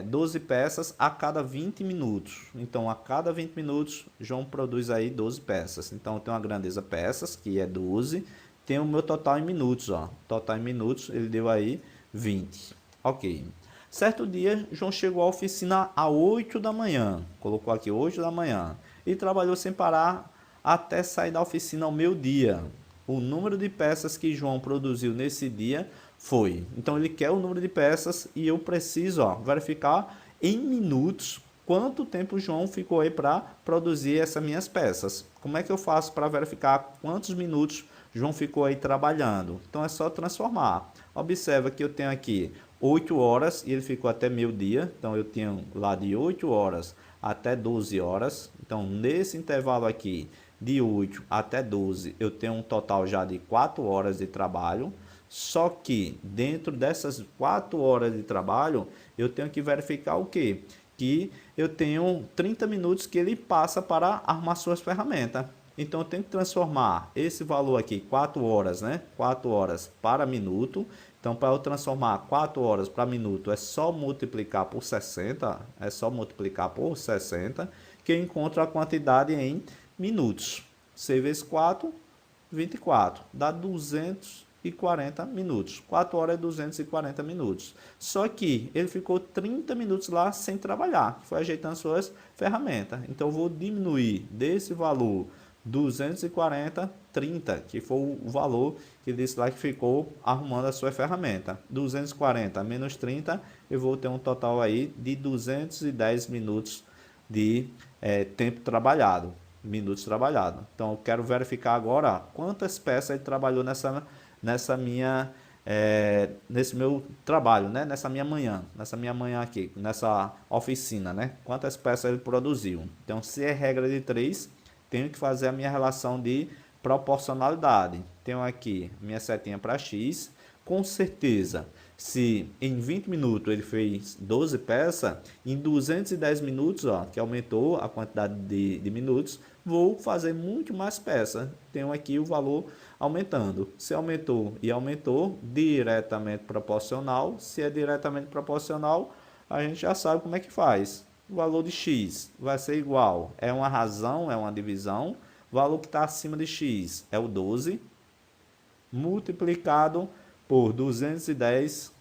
12 peças a cada 20 minutos. Então, a cada 20 minutos, João produz aí 12 peças. Então, eu tenho uma grandeza peças, que é 12. Tem o meu total em minutos, ó. Total em minutos, ele deu aí 20. Ok. Certo dia, João chegou à oficina às 8 da manhã. Colocou aqui 8 da manhã. E trabalhou sem parar até sair da oficina ao meio-dia. O número de peças que João produziu nesse dia foi. Então ele quer o número de peças e eu preciso, ó, verificar em minutos quanto tempo o João ficou aí para produzir essas minhas peças. Como é que eu faço para verificar quantos minutos João ficou aí trabalhando? Então é só transformar. Observa que eu tenho aqui 8 horas e ele ficou até meio-dia. Então eu tenho lá de 8 horas até 12 horas. Então nesse intervalo aqui de 8 até 12 eu tenho um total já de 4 horas de trabalho. Só que dentro dessas 4 horas de trabalho, eu tenho que verificar o quê? Que eu tenho 30 minutos que ele passa para arrumar suas ferramentas. Então, eu tenho que transformar esse valor aqui, 4 horas, né? 4 horas para minuto. Então, para eu transformar 4 horas para minuto, é só multiplicar por 60. É só multiplicar por 60, que eu encontro a quantidade em minutos. 6 vezes 4, 24. Dá 240 minutos. 4 horas é 240 minutos. Só que ele ficou 30 minutos lá sem trabalhar. Foi ajeitando suas ferramentas. Então, eu vou diminuir desse valor 240, 30, que foi o valor que disse lá que ficou arrumando a sua ferramenta. 240 menos 30, eu vou ter um total aí de 210 minutos de tempo trabalhado. Minutos trabalhados. Então, eu quero verificar agora quantas peças ele trabalhou nesse meu trabalho, né? Nessa minha manhã aqui, nessa oficina, né? Quantas peças ele produziu. Então, se é regra de 3, tenho que fazer a minha relação de proporcionalidade. Tenho aqui minha setinha para X. Com certeza, se em 20 minutos ele fez 12 peças, em 210 minutos, ó, que aumentou a quantidade de minutos, vou fazer muito mais peças. Tenho aqui o valor aumentando. Se aumentou e aumentou, diretamente proporcional. Se é diretamente proporcional, a gente já sabe como é que faz. O valor de x vai ser igual, é uma razão, é uma divisão. O valor que está acima de x é o 12, multiplicado por 210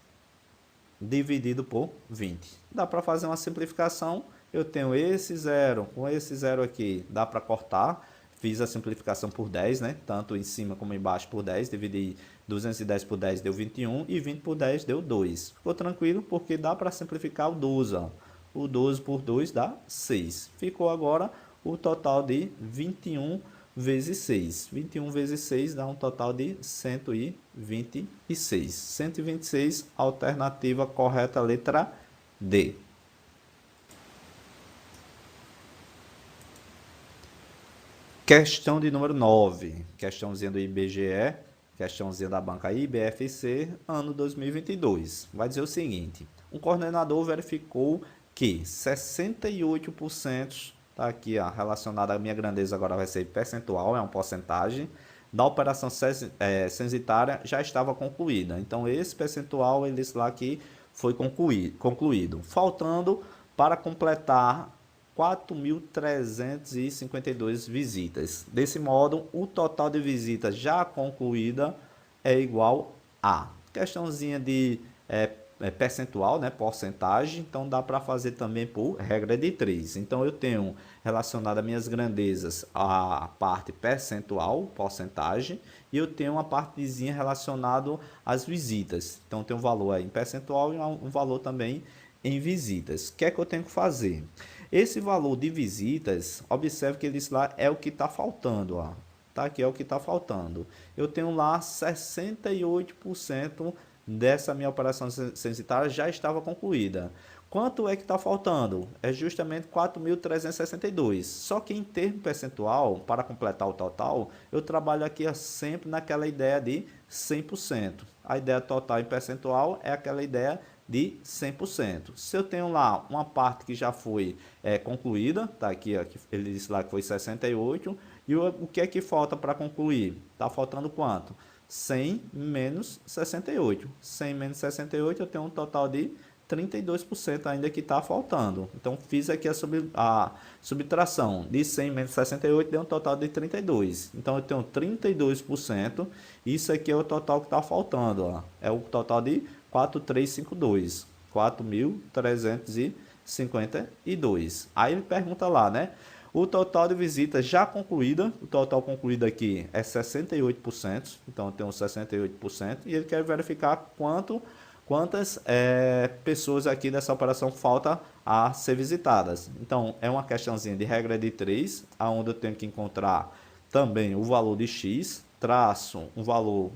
dividido por 20. Dá para fazer uma simplificação. Eu tenho esse zero com esse zero aqui, dá para cortar. Fiz a simplificação por 10, né? Tanto em cima como embaixo por 10. Dividi 210 por 10 deu 21 e 20 por 10 deu 2. Ficou tranquilo porque dá para simplificar o 12. Ó. O 12 por 2 dá 6. Ficou agora o total de 21 vezes 6. 21 vezes 6 dá um total de 126. 126, alternativa correta, letra D. Questão de número 9. Questãozinha do IBGE, questãozinha da banca IBFC, ano 2022. Vai dizer o seguinte: um coordenador verificou que 68%, tá aqui, ó, relacionado à minha grandeza, agora vai ser percentual, é uma porcentagem, da operação censitária já estava concluída. Então, esse percentual, ele diz lá que foi concluído. Faltando para completar 4.352 visitas. Desse modo, o total de visitas já concluída é igual a questãozinha de percentual, né, porcentagem. Então, dá para fazer também por regra de 3. Então, eu tenho relacionado as minhas grandezas a parte percentual, porcentagem, e eu tenho uma partezinha relacionado às visitas. Então, tem um valor aí em percentual e um valor também em visitas. O que é que eu tenho que fazer? Esse valor de visitas, observe que ele diz lá é o que está faltando, ó. Tá aqui, é o que está faltando. Eu tenho lá 68% dessa minha operação censitária já estava concluída. Quanto é que está faltando? É justamente 4.362. Só que em termo percentual, para completar o total, eu trabalho aqui sempre naquela ideia de 100%. A ideia total em percentual é aquela ideia de 100%. Se eu tenho lá uma parte que já foi concluída, tá aqui, ó, ele disse lá que foi 68, e o que é que falta para concluir? Está faltando quanto? 100 menos 68. 100 menos 68, eu tenho um total de 32% ainda que está faltando. Então, fiz aqui a subtração de 100 menos 68, deu um total de 32. Então, eu tenho 32%. Isso aqui é o total que está faltando. Ó. É o total de 4.352. 4.352. Aí ele pergunta lá, né? O total de visitas já concluída, o total concluído aqui é 68%, então eu tenho 68%, e ele quer verificar quantas pessoas aqui dessa operação falta a ser visitadas. Então, é uma questãozinha de regra de 3, onde eu tenho que encontrar também o valor de x, traço um valor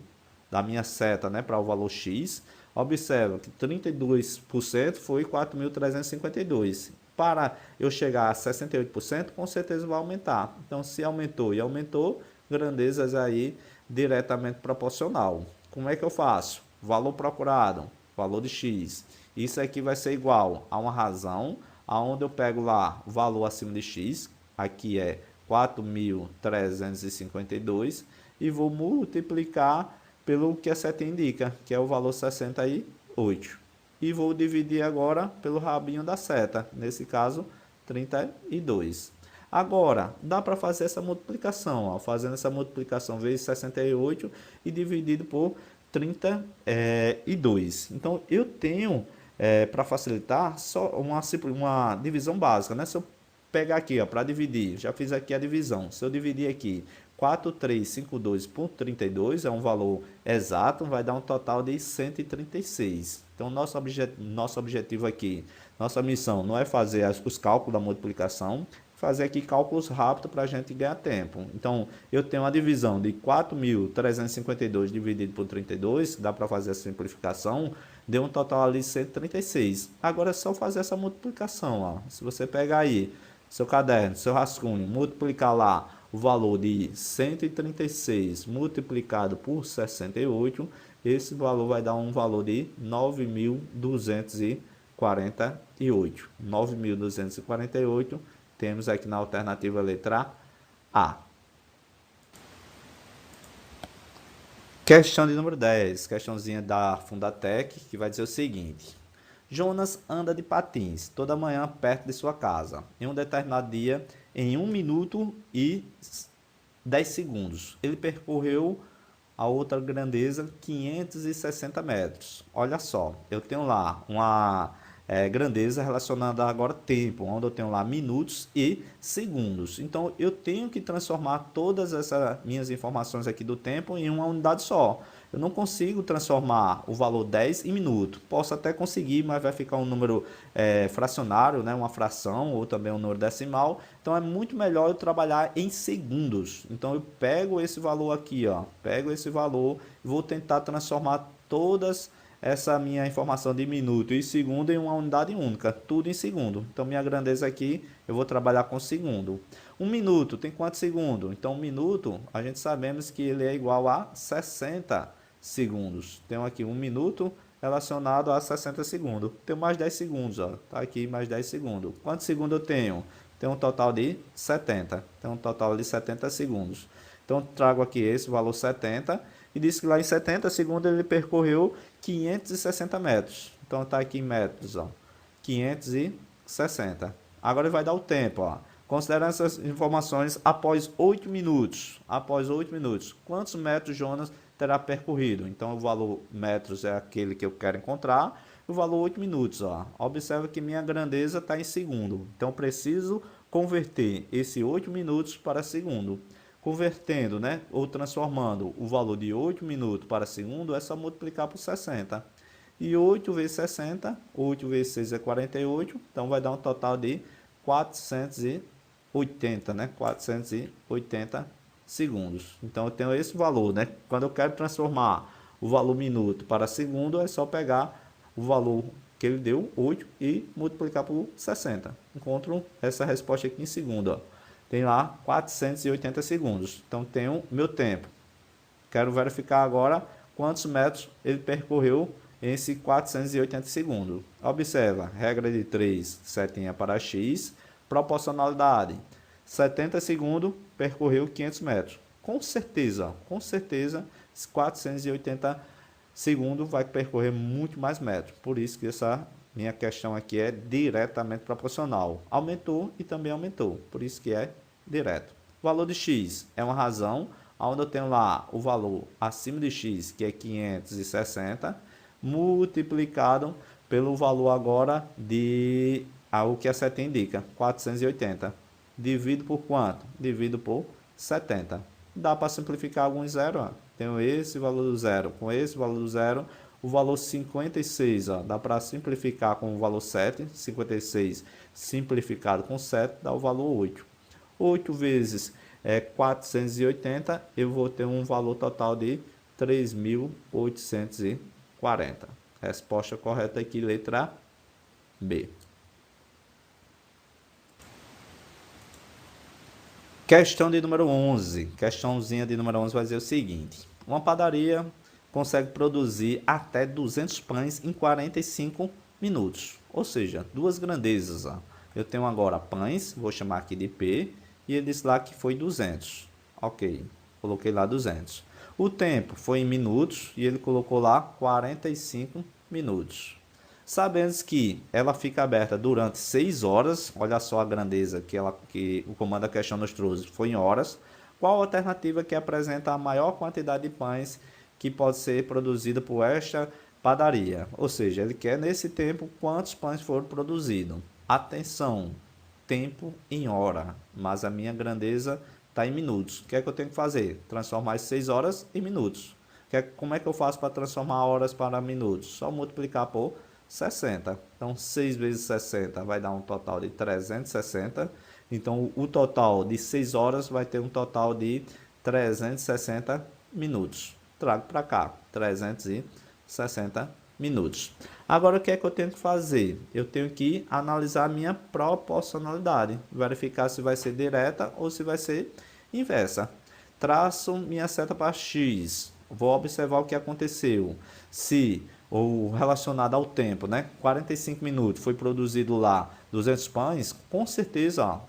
da minha seta, né, para o valor x. Observa que 32% foi 4.352. Para eu chegar a 68%, com certeza vai aumentar. Então, se aumentou e aumentou, grandezas aí diretamente proporcional. Como é que eu faço? Valor procurado, valor de x. Isso aqui vai ser igual a uma razão, aonde eu pego lá o valor acima de x, aqui é 4.352, e vou multiplicar pelo que a seta indica, que é o valor 68. E vou dividir agora pelo rabinho da seta, nesse caso 32. Agora, dá para fazer essa multiplicação, ó, fazendo essa multiplicação vezes 68 e dividido por 32. Então, eu tenho, para facilitar, só uma divisão básica, né? Se eu pegar aqui, para dividir, já fiz aqui a divisão. Se eu dividir aqui 4.352 por 32, é um valor exato, vai dar um total de 136. Então, nosso objetivo aqui, nossa missão não é fazer os cálculos da multiplicação, fazer aqui cálculos rápidos para a gente ganhar tempo. Então, eu tenho a divisão de 4.352 dividido por 32, dá para fazer a simplificação, deu um total ali de 136. Agora é só fazer essa multiplicação. Ó. Se você pegar aí seu caderno, seu rascunho, multiplicar lá o valor de 136 multiplicado por 68, esse valor vai dar um valor de 9.248. 9.248, temos aqui na alternativa letra A. Questão de número 10, questãozinha da Fundatec, que vai dizer o seguinte. Jonas anda de patins toda manhã perto de sua casa. Em um determinado dia, em 1 minuto e 10 segundos, ele percorreu a outra grandeza 560 metros. Olha só, eu tenho lá uma grandeza relacionada agora tempo, onde eu tenho lá minutos e segundos. Então, eu tenho que transformar todas essas minhas informações aqui do tempo em uma unidade só. Eu não consigo transformar o valor 10 em minuto. Posso até conseguir, mas vai ficar um número fracionário, né? Uma fração ou também um número decimal. Então, é muito melhor eu trabalhar em segundos. Então, eu pego esse valor aqui, ó, pego esse valor e vou tentar transformar todas essa minha informação de minuto e segundo em uma unidade única, tudo em segundo. Então, minha grandeza aqui, eu vou trabalhar com segundo. 1 minuto tem quantos segundos? Então, 1 minuto, a gente sabemos que ele é igual a 60 segundos. Tenho aqui 1 minuto relacionado a 60 segundos. Tenho mais 10 segundos, ó. Tá aqui mais 10 segundos. Quantos segundos eu tenho? Tenho um total de 70. Tenho um total de 70 segundos. Então, trago aqui esse valor 70 e diz que lá em 70 segundos ele percorreu 560 metros. Então, está aqui em metros, ó, 560. Agora ele vai dar o tempo, ó. Considerando essas informações após 8 minutos. Após 8 minutos, quantos metros Jonas terá percorrido? Então, o valor metros é aquele que eu quero encontrar. O valor 8 minutos, ó. Observa que minha grandeza está em segundo. Então, preciso converter esse 8 minutos para segundo. Convertendo, né, ou transformando o valor de 8 minutos para segundo, é só multiplicar por 60. E 8 vezes 60, 8 vezes 6 é 48, então vai dar um total de 480, né, 480 segundos. Então, eu tenho esse valor, né, quando eu quero transformar o valor minuto para segundo, é só pegar o valor que ele deu, 8, e multiplicar por 60. Encontro essa resposta aqui em segundo, ó. Tem lá 480 segundos. Então, tenho meu tempo. Quero verificar agora quantos metros ele percorreu em esse 480 segundos. Observa, regra de 3, setinha para x, proporcionalidade. 70 segundos, percorreu 500 metros. Com certeza, 480 segundos vai percorrer muito mais metros. Por isso que essa minha questão aqui é diretamente proporcional. Aumentou e também aumentou, por isso que é direto. O valor de x é uma razão, onde eu tenho lá o valor acima de x, que é 560, multiplicado pelo valor agora de o que a setinha indica, 480. Divido por quanto? Divido por 70. Dá para simplificar alguns zero, ó. Tenho esse valor do zero com esse valor do zero. O valor 56, ó, dá para simplificar com o valor 7. 56 simplificado com 7 dá o valor 8. 8 vezes 480, eu vou ter um valor total de 3.840. Resposta correta aqui, letra B. Questão de número 11. Questãozinha de número 11 vai dizer o seguinte. Uma padaria consegue produzir até 200 pães em 45 minutos. Ou seja, duas grandezas. Ó. Eu tenho agora pães, vou chamar aqui de P, e ele disse lá que foi 200. Ok, coloquei lá 200. O tempo foi em minutos e ele colocou lá 45 minutos. Sabendo que ela fica aberta durante 6 horas, olha só a grandeza que o comando da questão nos trouxe, foi em horas. Qual a alternativa que apresenta a maior quantidade de pães que pode ser produzida por esta padaria? Ou seja, ele quer nesse tempo quantos pães foram produzidos. Atenção, tempo em hora, mas a minha grandeza está em minutos. O que é que eu tenho que fazer? Transformar as 6 horas em minutos. Como é que eu faço para transformar horas para minutos? Só multiplicar por 60. Então, 6 vezes 60 vai dar um total de 360. Então, o total de 6 horas vai ter um total de 360 minutos. Trago para cá, 360 minutos. Agora, o que é que eu tenho que fazer? Eu tenho que analisar a minha proporcionalidade. Verificar se vai ser direta ou se vai ser inversa. Traço minha seta para x. Vou observar o que aconteceu. Se ou relacionado ao tempo, né? 45 minutos foi produzido lá 200 pães, com certeza, ó,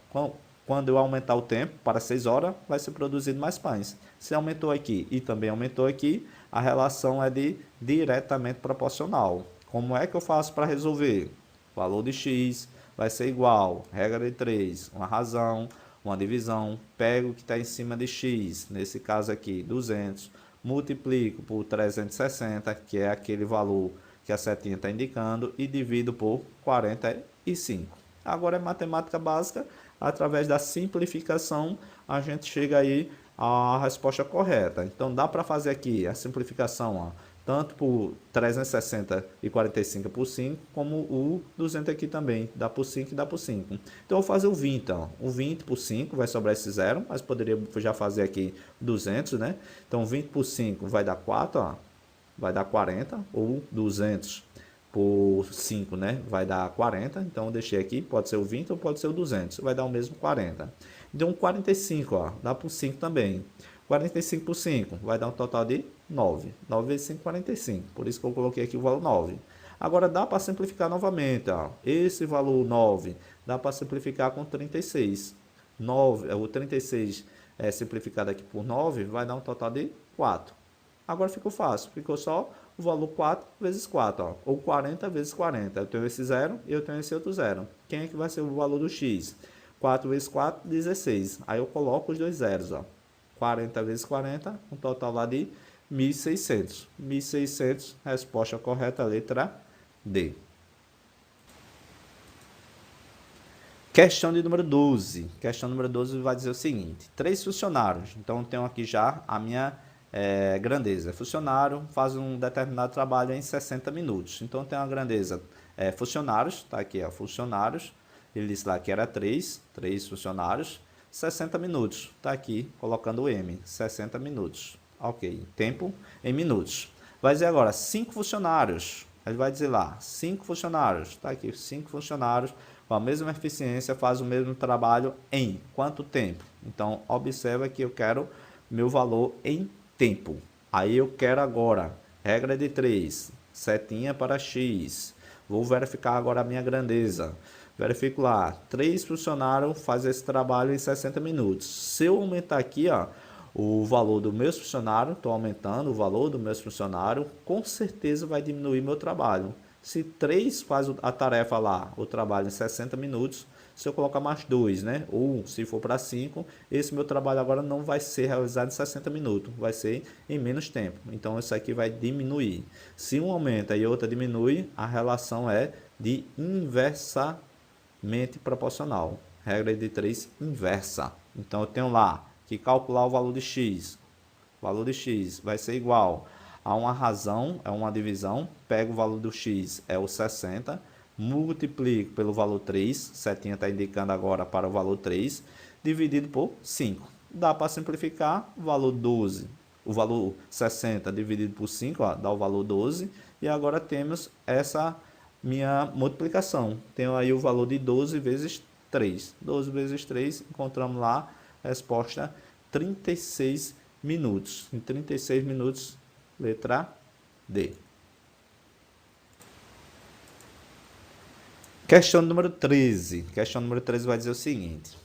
quando eu aumentar o tempo para 6 horas, vai ser produzido mais pães. Se aumentou aqui e também aumentou aqui, a relação é de diretamente proporcional. Como é que eu faço para resolver? O valor de x vai ser igual, regra de 3, uma razão, uma divisão, pego o que está em cima de x, nesse caso aqui 200, multiplico por 360, que é aquele valor que a setinha está indicando, e divido por 45. Agora é matemática básica, através da simplificação, a gente chega aí à resposta correta. Então, dá para fazer aqui a simplificação, ó, tanto por 360 e 45 por 5, como o 200 aqui também, dá por 5 e dá por 5. Então, eu vou fazer o 20, ó. O 20 por 5 vai sobrar esse zero, mas poderia já fazer aqui 200, né? Então, 20 por 5 vai dar 4, ó, vai dar 40, ou 200 por 5, né? Vai dar 40, então eu deixei aqui, pode ser o 20 ou pode ser o 200, vai dar o mesmo 40. Então, 45, ó, dá por 5 também. 45 por 5 vai dar um total de 9. 9 vezes 5, 45. Por isso que eu coloquei aqui o valor 9. Agora, dá para simplificar novamente. Ó. Esse valor 9 dá para simplificar com 36. 9, o 36 simplificado aqui por 9 vai dar um total de 4. Agora ficou fácil. Ficou só o valor 4 vezes 4. Ó, ou 40 vezes 40. Eu tenho esse zero e eu tenho esse outro zero. Quem é que vai ser o valor do x? 4 vezes 4, 16. Aí eu coloco os dois zeros. Ó. 40 vezes 40, um total lá de 1.600. 1.600, resposta correta, letra D. Questão de número 12. Questão número 12 vai dizer o seguinte. 3 funcionários. Então, eu tenho aqui já a minha grandeza. Funcionário faz um determinado trabalho em 60 minutos. Então, eu tenho a grandeza funcionários. Está aqui, ó, funcionários. Ele disse lá que era 3 funcionários. 60 minutos, está aqui, colocando o M, 60 minutos, ok, tempo em minutos. Vai dizer agora, 5 funcionários, ele vai dizer lá, 5 funcionários, está aqui, 5 funcionários, com a mesma eficiência, faz o mesmo trabalho em quanto tempo? Então, observa que eu quero meu valor em tempo, aí eu quero agora, regra de 3, setinha para X, vou verificar agora a minha grandeza. Verifico lá, 3 funcionários fazem esse trabalho em 60 minutos. Se eu aumentar aqui, ó, o valor do meu funcionário, estou aumentando o valor do meu funcionário, com certeza vai diminuir meu trabalho. Se 3 faz a tarefa lá, o trabalho em 60 minutos, se eu colocar mais 2, né? Ou se for para 5, esse meu trabalho agora não vai ser realizado em 60 minutos, vai ser em menos tempo. Então, isso aqui vai diminuir. Se um aumenta e outra diminui, a relação é de inversamente proporcional. Regra de 3 inversa. Então, eu tenho lá que calcular o valor de x. O valor de x vai ser igual a uma razão, é uma divisão, pego o valor do x, é o 60, multiplico pelo valor 3, setinha está indicando agora para o valor 3, dividido por 5. Dá para simplificar, o valor 12, o valor 60 dividido por 5, ó, dá o valor 12, e agora temos essa minha multiplicação. Tenho aí o valor de 12 vezes 3. 12 vezes 3, encontramos lá a resposta 36 minutos. Em 36 minutos, letra D. Questão número 13. Questão número 13 vai dizer o seguinte.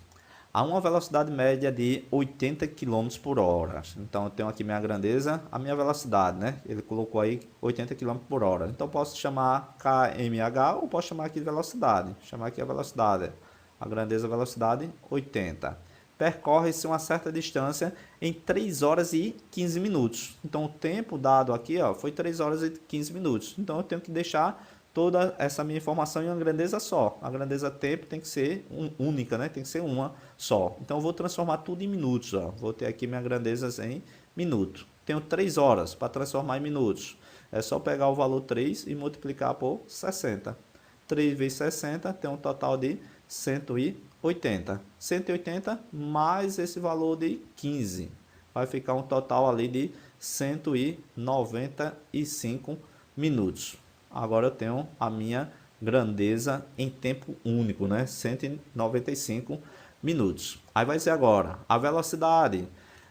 Há uma velocidade média de 80 km por hora. Então, eu tenho aqui minha grandeza, a minha velocidade, né? Ele colocou aí 80 km por hora. Então, eu posso chamar kmh ou posso chamar aqui de velocidade. Chamar aqui a velocidade. A grandeza, velocidade, 80. Percorre-se uma certa distância em 3 horas e 15 minutos. Então, o tempo dado aqui, ó, foi 3 horas e 15 minutos. Então, eu tenho que deixar toda essa minha informação em uma grandeza só. A grandeza tempo tem que ser única, né? Tem que ser uma só. Então, eu vou transformar tudo em minutos, ó. Vou ter aqui minha grandeza em minuto. Tenho 3 horas para transformar em minutos. É só pegar o valor 3 e multiplicar por 60. 3 vezes 60 tem um total de 180. 180 mais esse valor de 15. Vai ficar um total ali de 195 minutos. Agora eu tenho a minha grandeza em tempo único, né? 195 minutos. Aí vai ser agora a velocidade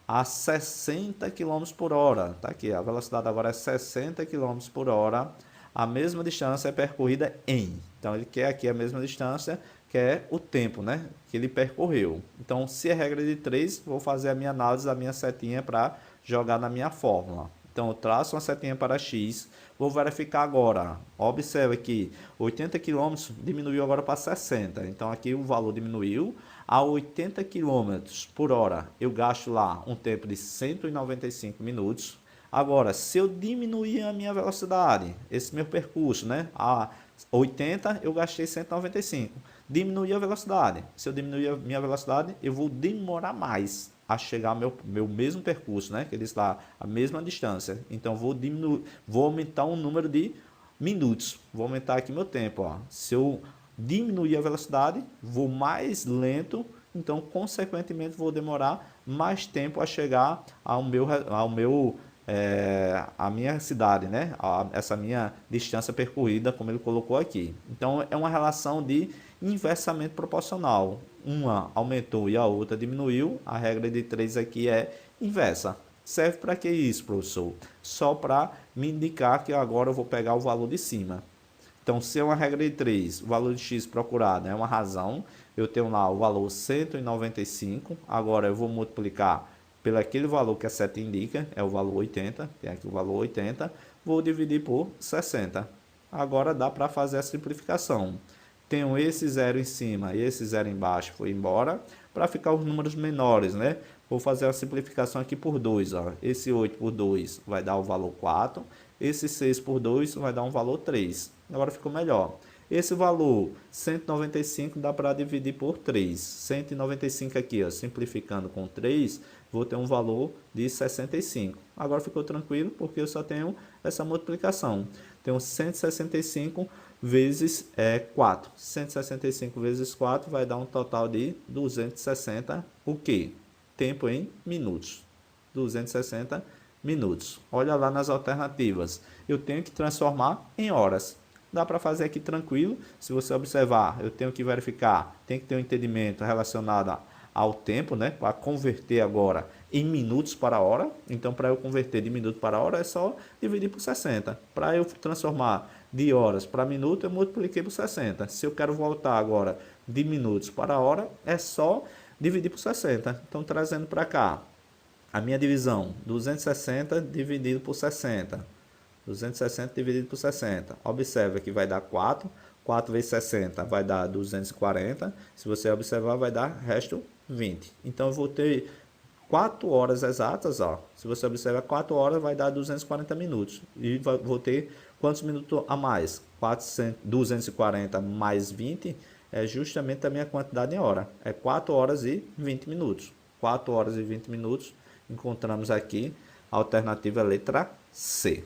a 60 km por hora. Tá aqui, a velocidade agora é 60 km por hora. A mesma distância é percorrida em. Então, ele quer aqui a mesma distância, que é o tempo, né, que ele percorreu. Então, se é regra de 3, vou fazer a minha análise da minha setinha para jogar na minha fórmula. Então, eu traço uma setinha para x, vou verificar agora. Observe que 80 km diminuiu agora para 60. Então, aqui o valor diminuiu. A 80 km por hora, eu gasto lá um tempo de 195 minutos. Agora, se eu diminuir a minha velocidade, esse meu percurso, né, a 80, eu gastei 195. Diminuir a velocidade. Se eu diminuir a minha velocidade, eu vou demorar mais a chegar ao meu mesmo percurso, né? Que ele está a mesma distância. Então, vou aumentar o número de minutos. Vou aumentar aqui meu tempo, ó. Se eu diminuir a velocidade, vou mais lento, então, consequentemente, vou demorar mais tempo a chegar a minha cidade, né? Essa minha distância percorrida, como ele colocou aqui. Então, é uma relação de inversamente proporcional. Uma aumentou e a outra diminuiu. A regra de 3 aqui é inversa. Serve para que isso, professor? Só para me indicar que agora eu vou pegar o valor de cima. Então, se é uma regra de 3, o valor de x procurado é uma razão, eu tenho lá o valor 195, agora eu vou multiplicar pelo aquele valor que a seta indica, é o valor 80, tem aqui o valor 80, vou dividir por 60. Agora dá para fazer a simplificação. Tenho esse zero em cima e esse zero embaixo, foi embora, para ficar os números menores, né? Vou fazer a simplificação aqui por 2, ó. Esse 8 por 2 vai dar o valor 4, esse 6 por 2 vai dar um valor 3. Agora ficou melhor. Esse valor, 195, dá para dividir por 3. 195 aqui, ó, simplificando com 3, vou ter um valor de 65. Agora ficou tranquilo, porque eu só tenho essa multiplicação. Tenho 165 vezes 4. 165 vezes 4 vai dar um total de 260, o quê? Tempo em minutos. 260 minutos. Olha lá nas alternativas. Eu tenho que transformar em horas. Dá para fazer aqui tranquilo. Se você observar, eu tenho que verificar, tem que ter um entendimento relacionado ao tempo, né? Para converter agora em minutos para hora. Então, para eu converter de minuto para hora, é só dividir por 60. Para eu transformar de horas para minuto, eu multipliquei por 60. Se eu quero voltar agora de minutos para hora, é só dividir por 60. Então, trazendo para cá, a minha divisão, 260 dividido por 60. 260 dividido por 60. Observa que vai dar 4. 4 vezes 60 vai dar 240. Se você observar, vai dar resto 20. Então, eu vou ter 4 horas exatas, ó. Se você observar, 4 horas vai dar 240 minutos. E vou ter quantos minutos a mais? 240 mais 20 é justamente a minha quantidade em hora. É 4 horas e 20 minutos. 4 horas e 20 minutos. Encontramos aqui a alternativa letra C.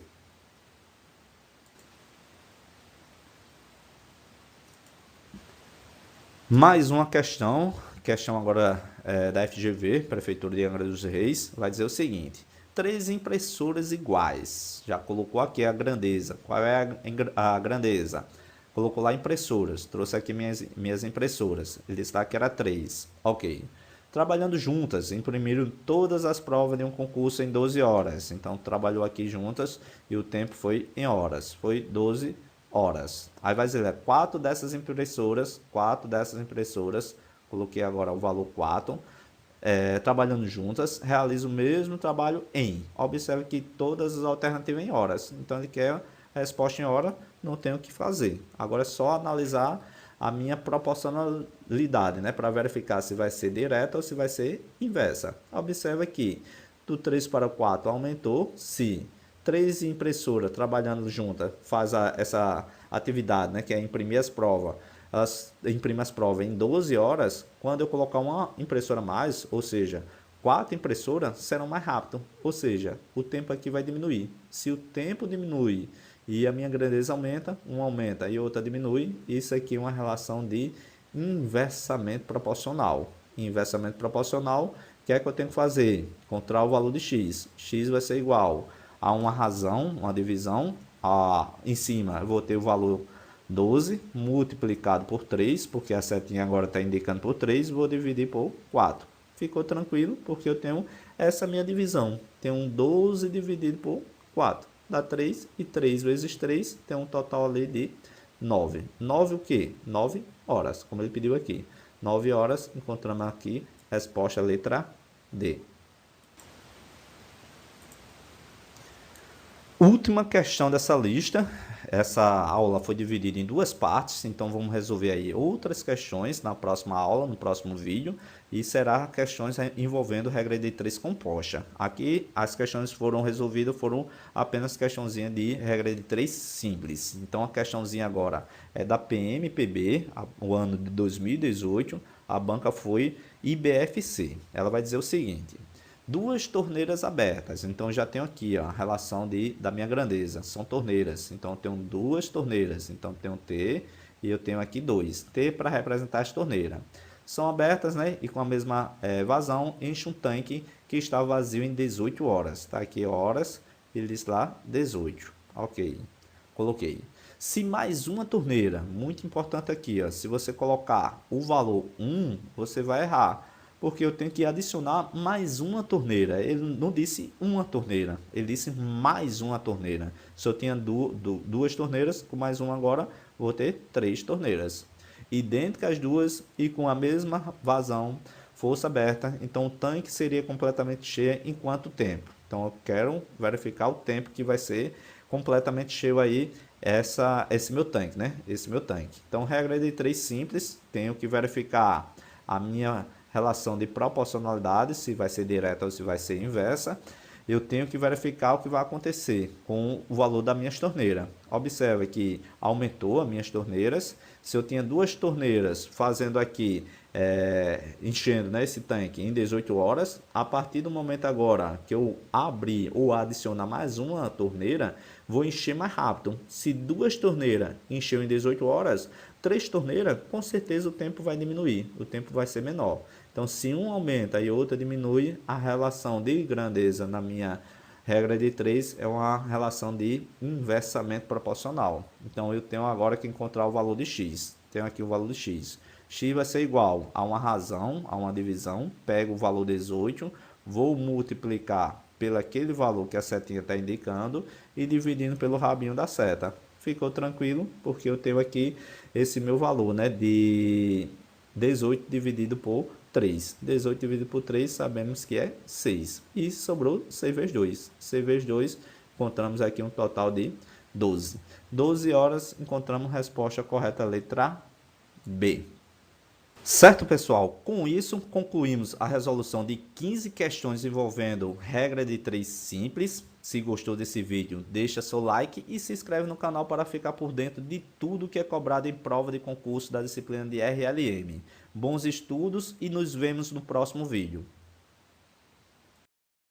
Mais uma questão agora da FGV, Prefeitura de Angra dos Reis, vai dizer o seguinte: 3 impressoras iguais. Já colocou aqui a grandeza. Qual é a grandeza? Colocou lá impressoras. Trouxe aqui minhas impressoras. Ele está que era 3. Ok. Trabalhando juntas, imprimiram todas as provas de um concurso em 12 horas. Então, trabalhou aqui juntas e o tempo foi em horas. Foi 12 horas. Aí vai dizer, 4 dessas impressoras, coloquei agora o valor 4, trabalhando juntas, realiza o mesmo trabalho em. Observe que todas as alternativas em horas. Então, ele quer a resposta em hora, não tem o que fazer. Agora é só analisar a minha proporcionalidade, né, para verificar se vai ser direta ou se vai ser inversa. Observa que do 3 para o 4 aumentou, se 3 impressoras trabalhando juntas faz essa atividade, né, que é imprimir as provas, elas imprimem as provas em 12 horas, quando eu colocar uma impressora a mais, ou seja, 4 impressoras serão mais rápido, ou seja, o tempo aqui vai diminuir. Se o tempo diminui e a minha grandeza aumenta, uma aumenta e outra diminui, isso aqui é uma relação de inversamente proporcional. Inversamente proporcional, o que é que eu tenho que fazer? Encontrar o valor de x. X vai ser igual a uma razão, uma divisão. Em cima eu vou ter o valor 12 multiplicado por 3, porque a setinha agora está indicando por 3, vou dividir por 4. Ficou tranquilo, porque eu tenho essa minha divisão. Tenho 12 dividido por 4. Dá 3, e 3 vezes 3 tem um total ali de 9. 9 o quê? 9 horas, como ele pediu aqui. 9 horas, encontramos aqui, resposta letra D. Última questão dessa lista. Essa aula foi dividida em 2 partes, então vamos resolver aí outras questões na próxima aula, no próximo vídeo, e será questões envolvendo regra de 3 composta. Aqui as questões foram resolvidas, foram apenas questãozinha de regra de 3 simples. Então a questãozinha agora é da PMPB, o ano de 2018, a banca foi IBFC. Ela vai dizer o seguinte: 2 torneiras abertas, então já tenho aqui ó, a relação da minha grandeza, são torneiras, então eu tenho 2 torneiras, então tenho T e eu tenho aqui 2, T para representar as torneiras. São abertas, né, e com a mesma vazão, enche um tanque que está vazio em 18 horas, está aqui horas, ele diz lá 18, ok, coloquei. Se mais uma torneira, muito importante aqui, ó, se você colocar o valor 1, você vai errar, porque eu tenho que adicionar mais uma torneira. Ele não disse uma torneira, ele disse mais uma torneira. Se eu tinha 2 torneiras, com mais uma agora, vou ter 3 torneiras. Idênticas as duas e com a mesma vazão, força aberta, então o tanque seria completamente cheio em quanto tempo? Então eu quero verificar o tempo que vai ser completamente cheio aí esse meu tanque, né? Esse meu tanque. Então regra de 3 simples, tenho que verificar a minha relação de proporcionalidade, se vai ser direta ou se vai ser inversa. Eu tenho que verificar o que vai acontecer com o valor da minha torneira. Observe que aumentou as minhas torneiras. Se eu tinha 2 torneiras fazendo aqui, enchendo, né, esse tanque em 18 horas, a partir do momento agora que eu abrir ou adicionar mais uma torneira, vou encher mais rápido. Se 2 torneiras encheu em 18 horas, 3 torneiras, com certeza o tempo vai diminuir, o tempo vai ser menor. Então, se um aumenta e outra diminui, a relação de grandeza na minha regra de 3 é uma relação de inversamente proporcional. Então, eu tenho agora que encontrar o valor de x. Tenho aqui o valor de x. X vai ser igual a uma razão, a uma divisão. Pego o valor 18, vou multiplicar pelo aquele valor que a setinha está indicando e dividindo pelo rabinho da seta. Ficou tranquilo, porque eu tenho aqui esse meu valor, né, de 18 dividido por 3. 18 dividido por 3, sabemos que é 6. E sobrou 6 vezes 2. 6 vezes 2, encontramos aqui um total de 12. 12 horas, encontramos a resposta correta, letra B. Certo, pessoal? Com isso, concluímos a resolução de 15 questões envolvendo regra de 3 simples. Se gostou desse vídeo, deixa seu like e se inscreve no canal para ficar por dentro de tudo que é cobrado em prova de concurso da disciplina de RLM. Bons estudos e nos vemos no próximo vídeo.